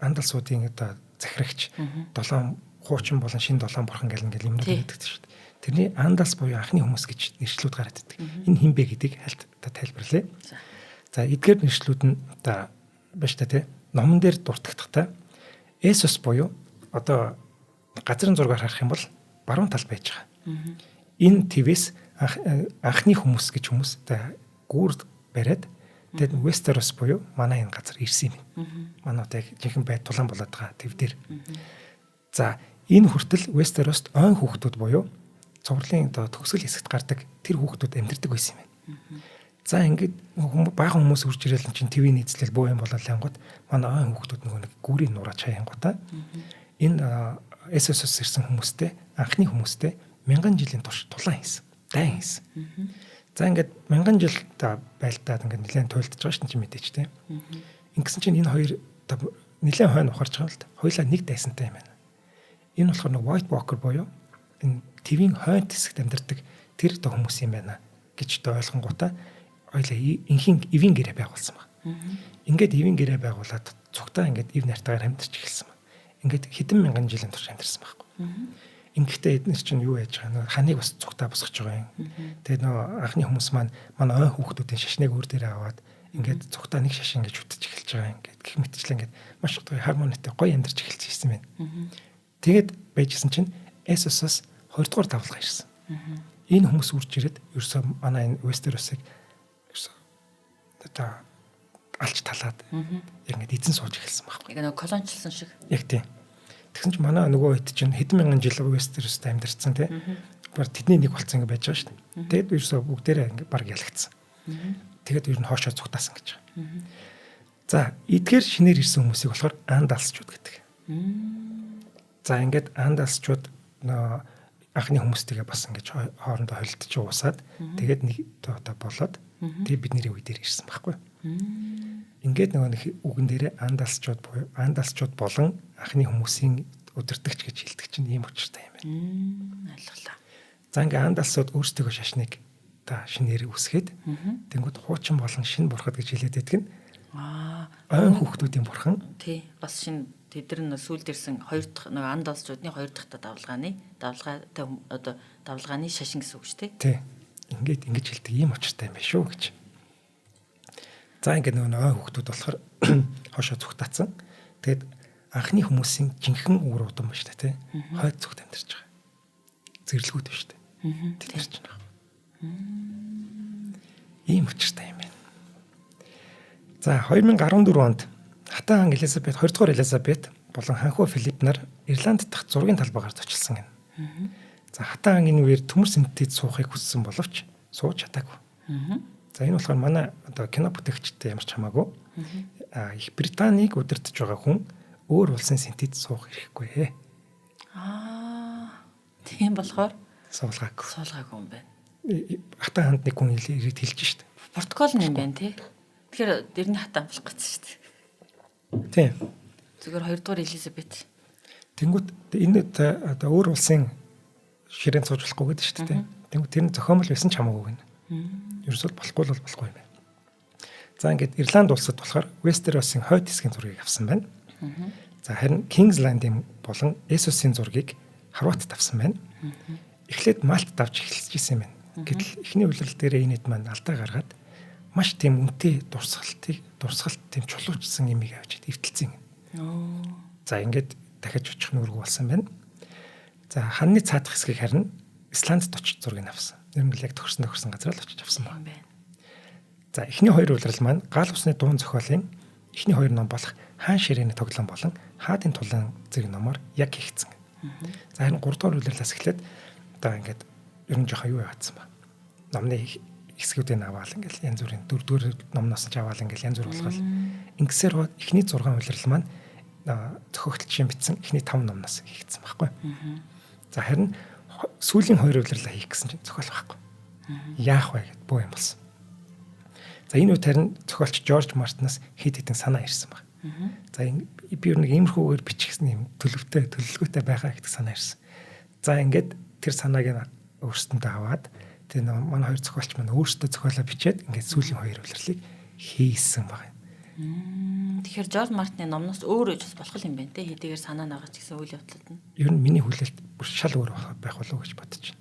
андалсуудын одоо захирагч 7 хуучин болон шин 7 бурхан гэл ингээл юмнууд байдаг шүү дээ. Тэрний андалс буюу анхны хүмүүс гэж нэршлүүд гараад байдаг. Энэ хэн бэ гэдгийг хальт тайлбарлая. За эдгээр нэршлүүд нь одоо байна та тий. Номон дээр дуртагдахдаа Есүс буюу одоо газрын зургаар харах юм бол баруун тал байж байгаа. Энэ твээс анхны хүмүүс гэж хүмүүс гүүр бариад тэгээд Westeros буюу манай энэ газар ирсэн юм. Манай одоо яг жинхэнэ бай тулаан болоод байгаа төв дээр. За энэ хүртэл Westeros-т ойн хүүхдүүд буюу цувралын одоо төгсгөл хэсэгт гардаг тэр хүүхдүүд амьдардаг байсан юм байна. За ингээд баахан хүмүүс үрж ирэл чинь твийн нийцлэл буу юм болол ангууд манай ойн хүүхдүүд нөгөө нэг гүүрийн нураа чаянгуудаа энэ Essos-оос ирсэн хүмүүстэй анхны хүмүүстэй 1000 жилийн турш тулаан хийсэн. Дайн хийсэн. За ингээд 1000 жил байлдаад ингээд нэлээд туйлдж байгаа шин чи мэдээч тийм. Ингэсэн чинь энэ хоёр нэлээд хойно ухарч байгаа л да. Хоёлаа нэг дайсантай юм байна. Энэ болохоор нэг White Walker буюу энэ твийн хойно хэсэгт амьдардаг тэр дэ хүмүүс юм байна гэж тэ ойлгонгуудаа хоёлаа инхийн эвийн гэрээ байгуулсан баг. Ингээд эвийн гэрээ байгуулад цугтаа ингээд эв нартаагаар амьдарч эхэлсэн баг. Ингээд хэдэн мянган жилийн турш амьдарсан байхгүй. Ингээд эднэр чинь юу яаж байгаа нөө ханыг бас цугтаа босгож байгаа юм. Тэгээд нөө анхны хүмүүс маань манай ойн хүүхдүүдийн шашныг өөр дээрээ аваад ингээд цугтаа нэг шашин гэж үтэж эхэлж байгаа юм. Ингээд гэх мэтчлэн ингээд маш гоё хармонитой гоё амьдарч эхэлж ирсэн байна. Тэгээд байжсэн чинь Essos-оос 2 дугаар давлага ирсэн. Энэ хүмүүс үрж ирээд ерөөсөө манай энэ Westeros-ыг ерөөсөө одоо алж талаад яг ингээд эзэн сууж эхэлсэн байхгүй. Яг нэг колоничлсан шиг. Яг тийм. Тэгсэн чинь манай нөгөө хэд чинь хэдэн мянган жил Westeros-т амьдарсан тий. Бар тэдний нэг болцсон ингэ байж байгаа шүү дээ. Тэгэд ерөөсөө бүгдээрээ ингэ баг ялагдсан. Тэгэд ер нь хоошоо цугтаасан гэж байгаа. За, эдгээр шинээр ирсэн хүмүүсийг болохоор андалсчууд гэдэг. За, ингээд андалсчууд анхны хүмүүстэйгээ бас ингэж хоорондоо холилдож уусаад тэгээд нэг одоо болоод тэгээд бидний үе дээр ирсэн байхгүй. Ингээд нөгөө нэг үгэн дээрээ андалсчууд болон анхны хүмүүсийн удирдагч гэж хэлдэг чинь ийм учиртай юм байна. Ойлголоо. За ингээд андалсууд өөрсдөө шашныг шинээр үсгээд тэнгууд хуучин болон шинэ бурхад гэж хэлээд байдаг нь ойн хүүхдүүдийн бурхан. Тий. Бас шинэ тэдэр нь сүүлд ирсэн хоёр дахь нөгөө андалсчуудын хоёр дахь давлгааны шашин гэсэн үг шүү дээ. Тий. Ингээд ингэж хэлдэг ийм учиртай юм байна шүү гэж. За ингээд нөгөө ойн хүүхдүүд болохоор хошоо зүгтаацсан. Тэгээд анхны хүмүүсийн жинхэнэ үр удам ба шүү дээ, тий. Хойд зүгт амьдарч байгаа. Зэрлэгүүд ба шүү дээ. Тэр чинь байна. Ийм учиртай юм байна. За 2014 онд Хатан ан Элизабет 2 дугаар Элизабет болон ханхуу Филипп нар Ирланд дахь зургийн талбайгаар зочилсан гэнэ. За Хатан ангийн үеэр төмөр синтез суухыг хүссэн боловч сууж чадаагүй. За энэ болохоор манай одоо кино бүтээгчтэй ямар ч хамаагүй Их Британийг удирдах байгаа хүн өөр улсын синтез суух хэрэггүй. Тийм болохоор суулгаагүй юм байна. Хатан ханд нэг хүн ирээд хэлж штэ. Португал юм байна тий. Тэгэхээр дэрний хатан болох гэсэн штэ. Тийм. Зүгээр 2 дугаар Элизабет. Тэнгүүт энэ одоо өөр улсын ширээнд сууж болохгүй гэдэг шүү дээ. Тэнгүүт тэр нь зохиомл байсан ч хамаагүй гэнэ. Ерөөсөө болохгүй бол болохгүй юм байна. За ингээд Ирланд улсад болохоор Westeros-ийн хойд хэсгийн зургийг авсан байна. За харин King's Landing болон Essos-ийн зургийг Хорватд авсан байна. Эхлээд Мальт давж эхэлж ирсэн юм байна. Гэтэл эхний үйлрэл дээр энэ хэд маань алдаа гаргаад маш тийм үнэтэй дурсгалт тийм чулуучсан юмыг авч эвтэлцэн. За ингээд дахиж очих нүрэг болсон байна. За ханны цаадах хэсгийг харин Исландд очиж зургийг авсан. Ер нь яг төгссөн газар л очиж авсан байна. За эхний хоёр үйлрэл маань гал усны дуун зохиолын эхний хоёр ном болох хаан ширээний тоглоом болон хаадын тулаан зэрэг номоор яг хийгдсэн. За харин 3 дугаар үйлрэлээс эхлээд одоо ингээд ер нь жоохон юу яатсан ба. Номны хэсгүүдийг аваал ингээл янз бүрийн 4 дугаар номноос ч аваал ингээл янз бүр болгоол. Ингэсээр эхний 6 үйлрэл маань зохиогчийн бичсэн эхний 5 номноос хийгдсэн байхгүй. За харин сүүлийн 2 үйлрэлээ хийх гэсэн чинь зохиол байхгүй. Яах вэ гэд боо юм болсон. За энэ үед харин зохиолч Жорж Мартинаас хэд хэдэн санаа ирсэн баг. За би юу нэг иймэрхүүгээр бичихсэн юм төлөвлөгөөтэй байгаа гэдэг санаа ирсэн. За ингээд тэр санааг өөрсдөндөө аваад тэр манай хоёр зохиолч маань өөрсдөө зохиолоо бичээд ингээд сүүлийн 2 үйлрэлийг хийсэн баг. Тэгэхээр Жорж Мартины номноос өөр үж болох юм байна те хэдийгээр санаа наагч гэсэн үйл явдлууд нь. Ер нь миний хүлээлт бүр шал өөр байх болов уу гэж бодож байна.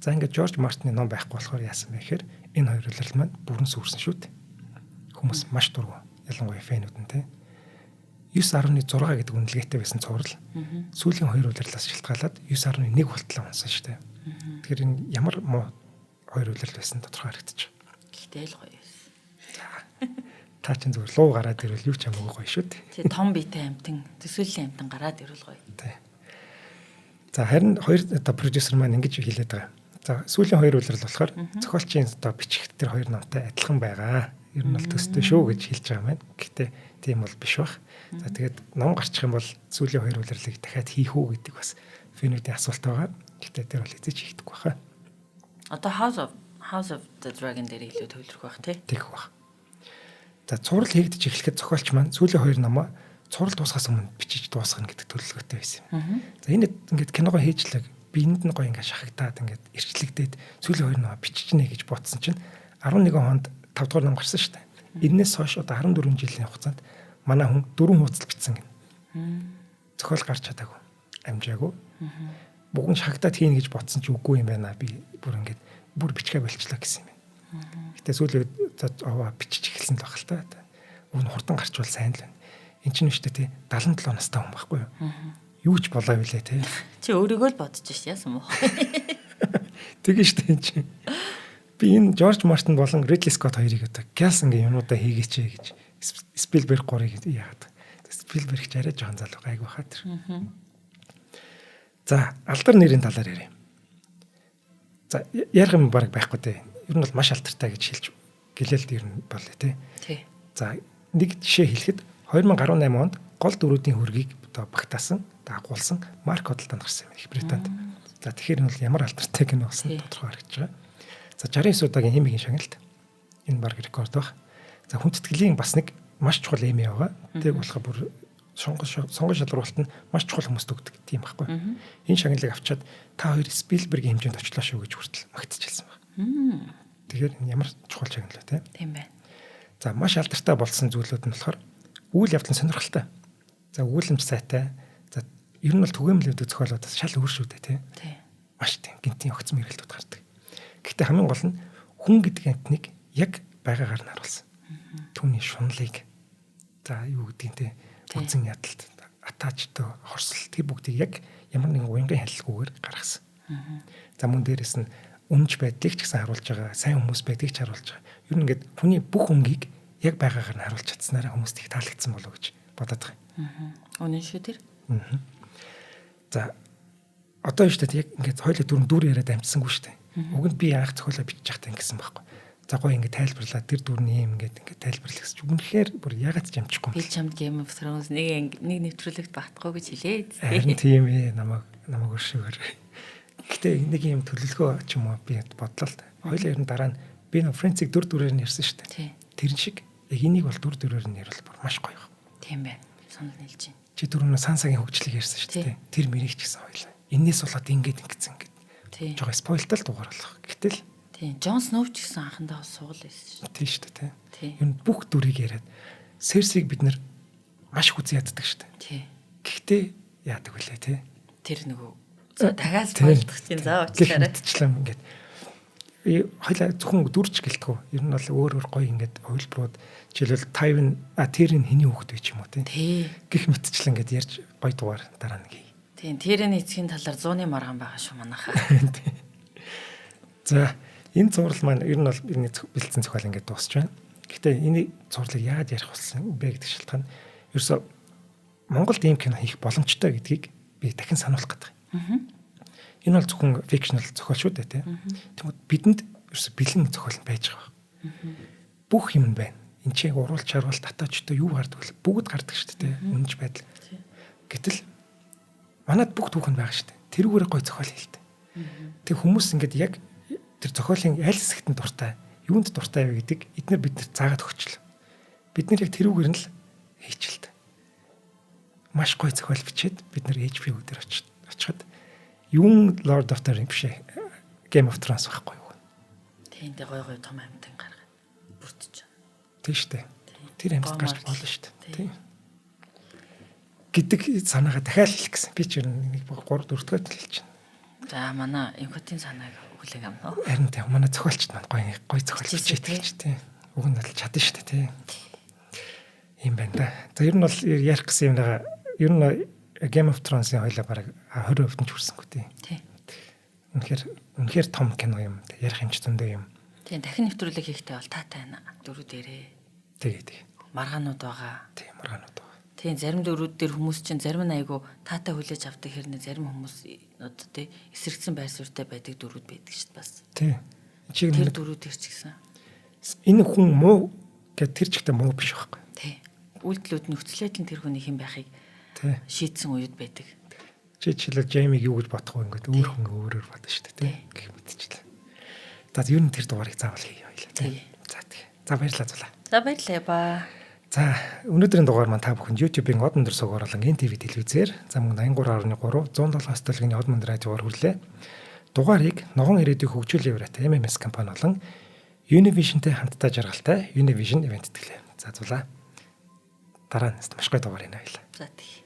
За ингээд Жорж Мартины ном байхгүй болохоор яасан бэ гэхээр энэ 2 үйлрэл маань бүрэн сүрсэн шүү дээ. Хүмүүс маш дургу ялангуяа фэнүүд нь те 9.6 гэдэг үнэлгээтэй байсан цуврал. Сүүлийн 2 улирлаас шалтгаалаад 9.1 болтлоо унсан шүү дээ. Тэгэхээр энэ ямар муу 2 улирал байсан тодорхой харагдаж байна. Гэхдээ л гоё байсан. Та чинь зүгээр луу гараад ирвэл юу ч хамаагүй гоё шүү дээ. Тий, том биетэй амтан, төсөөллийн амтан гараад ирвэл гоё. Тий. За харин хоёр одоо продюсер маань ингэж хэлээд байгаа. За сүүлийн 2 улирал болохоор зохиолчийн одоо бичих тэр хоёр намтай адилхан байгаа. Ер нь бол төстэй шүү гэж хэлж байгаа маань. Гэхдээ тийм бол биш бах. За тэгээд ном гарчих юм бол сүүлийн 2 улирлыг дахиад хийх үү гэдэг бас фэнүүдийн асуулт байгаа. Гэхдээ тэр бол эзэж хийхдэггүй баха. Одоо House of the Dragon дээр илүү төвлөрөх байх тий. Тэгэх бах. За цуврал хийгдэж эхлэхэд зохиолч маань сүүлийн 2 намаа цуврал дуусгаас өмнө бичиж дуусгана гэдэг төлөвлөгөөтэй байсан юм. За энэ ингээд киногоо хийжлэг биенд нь гоё ингээд шахагдаад ингээд ирчлэгдээд сүүлийн 2 намаа биччихнэ гэж бодсон чинь 11 хонд 5 дугаар ном гарсан шүү дээ. Энээс хойш одоо 14 жилийн хугацаанд манай хүн 4 хуудас бичсэн гэнэ. Зохиол гарч чадаагүй. Амжаагүй. Бүгэн шахагдаад хийнэ гэж бодсон ч үгүй юм байна. Би бүр ингээд бүр бичгээ болчлаа гэсэн юм байна. Гэтэ сүүлийн бичиж эхэлсэн л баг л та. Уг нь хурдан гарчвал сайн л байна. Энд чинь шүү дээ тий 77 настай хүн байхгүй юу? Юу ч болоо билээ тий. Чи өөрийгөө л бодож ш яасан мó. Тэгээ шүү дээ чи. Би энэ Жорж Мартин болон Ридли Скотт хоёрыг одоо Гялсангийн юмудаа хийгээч гэж Спилберг 3-ыг яагаад. Спилберг ч арай жоохон залуу гайг байхаа тэр. За алдар нэрийн талаар ярив. За ярих юм баг байхгүй дээ. Ер нь бол маш алдартай гэж хэлж гэлэлд ер нь бол тий. Тий. За нэг жишээ хэлэхэд 2018 онд гол дөрүүдийн хөргийг одоо багтаасан, дагуулсан Марк Ходлтанд гарсан юм Их Британд. За тэгэхээр энэ бол ямар алдартай кино болсон тодорхой харагдаж байгаа. За 69 удаагийн Эмигийн шагналт. Энэ баг рекорд баг. За хүндэтгэлийн бас нэг маш чухал Эми байгаа. Тэг болохоо бүр сонгон шалралт нь маш чухал хүмүүст өгдөг тийм байхгүй. Энэ шагналыг авчаад та хоёр Спилбергийн хэмжээнд очлоо шүү гэж хүртэл магтчихсан байна. Тэгэхээр энэ ямар чухал шагнал вэ те? Тийм байна. За маш алдартай болсон зүйлүүд нь болохоор үйл явдал нь сонирхолтой. За өгүүлэмж сайтай. За ер нь бол түгээмэл үүдэх зохиолуудаас шал өөр шүү дээ тий. Маш тийм гинтийн огцом хэрэглэлтүүд гардаг. Гэхдээ хамгийн гол нь хүн гэдэг амтныг яг байгаагаар нь харуулсан. Түүний шунлыг за юу гэдгийг те үнцэн ядалт атаачтай хорсол тэр бүгдийг яг ямар нэгэн уянгын хяналтгүйгээр гаргасан. За мөн дээрэс нь үнж байдлыг ч гэсэн харуулж байгаа, сайн хүмүүс байдгийг ч харуулж байгаа. Ер нь ингээд хүний бүх өнгийг яг байгаагаар нь харуулж чадсанараа хүмүүст их таалагдсан болов гэж бодоод байгаа. Үнэн шүү тэр. За одоо юу ч гэдэг яг ингээд хоёул дүр яриад амжсангүй шүү дээ. Уг нь би анх зохиолоо бичиж байхдаа ингэсэн байхгүй. За гоё ингээд тайлбарлаад тэр дүрний юм ингээд тайлбарлах гэж үнэхээр бүр ягаад ч амжихгүй. Би чамд Game of Thrones нэг нэвтрүүлэгт багтахгүй гэж хэлээд. Харин тийм ээ намайг өршөөр. Гэтэ нэг юм төлөвлөгөө ч юм уу би бодлоо л да. Хоёул ер нь дараа нь би нөө Friends-ийг дүрээр нь ярьсан шүү дээ. Тэрэн шиг яг энийг бол дүрээр нь ярил бүр маш гоё. Тийм байна. Санал нийлж байна. Чи түрүүн Сансагийн хөгжлийг ярьсан шүү дээ. Тэр мэрийг ч гэсэн хоёлаа. Эннээс болоод ингэж ингэсэн. Тийм. Жоо спойлтал дугаар болох. Гэтэл тийм. Джон Сноу ч гэсэн анхандаа суул байсан шүү. Тийм шүү дээ. Тийм. Энэ бүх дүрийг яриад Серсиг бид нар маш хүзээ яддаг шүү дээ. Тийм. Гэхдээ яадаг вүлээ те. Тэр нөгөө дахиад спойлдох чинь заа уучлаарай. Тэгчлээ ингээд хоёлаа зөвхөн дүрч гэлтгүү. Ер нь бол өөр гоё ингээд хувилбарууд жишээлбэл Тайван тэрийн хэний хүүхэд вэ ч юм уу те. Гэх мэтчлэн ингээд ярьж гоё дугаар дараа нэг хий. Тийм, тэрийн эцгийн талаар 100-ны маргаан байгаа шүү манайхаа. За, энэ зураг маань ер нь бол бидний бэлдсэн зохиол ингээд дуусч байна. Гэхдээ энэ зурлыг яаж ярих болсон бэ гэдэг шалтгаан ерөөсө Монголд ийм кино хийх боломжтой гэдгийг би дахин сануулах гэдэг. Энэ бол зөвхөн фикшнл зохиол шүү дээ тийм. Тэгмэд бидэнд ерөөсө бэлэн зохиол байж байгаа. Бүх юм байна. Энд чинь уруулж харуул татаачтай юу гардаг вэ? Бүгд гардаг шүү дээ тийм. Үнж байдал. Гэтэл манад бүх түүх нь байгаа шүү дээ. Тэрүүгээр гой зохиол хэлдэг. Тэг хүмүүс ингээд яг тэр зохиолын аль хэсэгт нь дуртай, юунд дуртай вэ гэдэг эдгээр биднэрт заагаад өгчлөө. Бид нэр яг тэрүүгээр нь л хийчихэлтэй. Маш гой зохиол бичээд бид нэр HBO дээр очиход юун Lord of the Rings биш Game of Thrones байхгүй юу? Тийм дээ гой том амьтан гаргаад бүртэж байна. Тийм шүү дээ. Тэр амьд гарч болно шүү дээ. Тийм. Гэдэг санаагаа дахиад хэлэх гэсэн. Би ч нэг 3 4 дахиад хэлж байна. За манай инхотын санааг хүлээг авна уу? Харин тийм манай зохиолчд маань гой зохиол бичээд хэлж тийм. Уг нь бол чадна шүү дээ тийм. Ийм байна да. За За ер нь бол ярих гэсэн юмнаа ер нь Game of Thrones-ийн хоёлаа бараг 20% нь ч хүрсэнгүй тий. Үнэхээр том кино юм. Ярих юмч зөндөө юм. Тийм дахин нэвтрүүлэг хийхдээ бол таатай байна. Дөрүү дээрээ. Тэгээ. Маргаанууд байгаа. Тийм маргаанууд байгаа. Тийм зарим дөрүүд дээр хүмүүс чинь зарим нь айгу таатай хүлээж авдаг хэрнээ зарим хүмүүс тий эсрэгцэн байр суурьтай байдаг дөрүүд байдаг шүү дээ бас. Тий. Тэр дөрүүд төр ч гэсэн. Энэ хүн муу гэд тэр чигтээ муу биш байхгүй. Тий. Үйлдэлүүд нөхцөлөд нь тэр хүний хэн байхыг шийдсэн үед байдаг. Чи жишээлбэл Жеймиг юу гэж бодох вэ ингээд өөр хүн өөрөөр бодно шүү дээ тий. Гэх мэтчлээ. За ер нь тэр дугаарыг заавал хийе хоёлаа тий. За тий. За баярлалаа зулаа. За баярлалаа ба. За өнөөдрийн дугаар маань та бүхэнд YouTube-ийн Од Мөндөр Суг оруулан NTV телевизээр зам 83.3 107 төлөвний Од Мөндөр радиогоор хүрлээ. Дугаарыг Ногоон ирээдүйг хөгжүүлэх явраатай MMS компани болон Univision-тэй хамтдаа жаргалтай Univision ивент тэтгэлээ. За зулаа. Дараа нь маш гоё дугаарийнэ хоёлаа. За тий.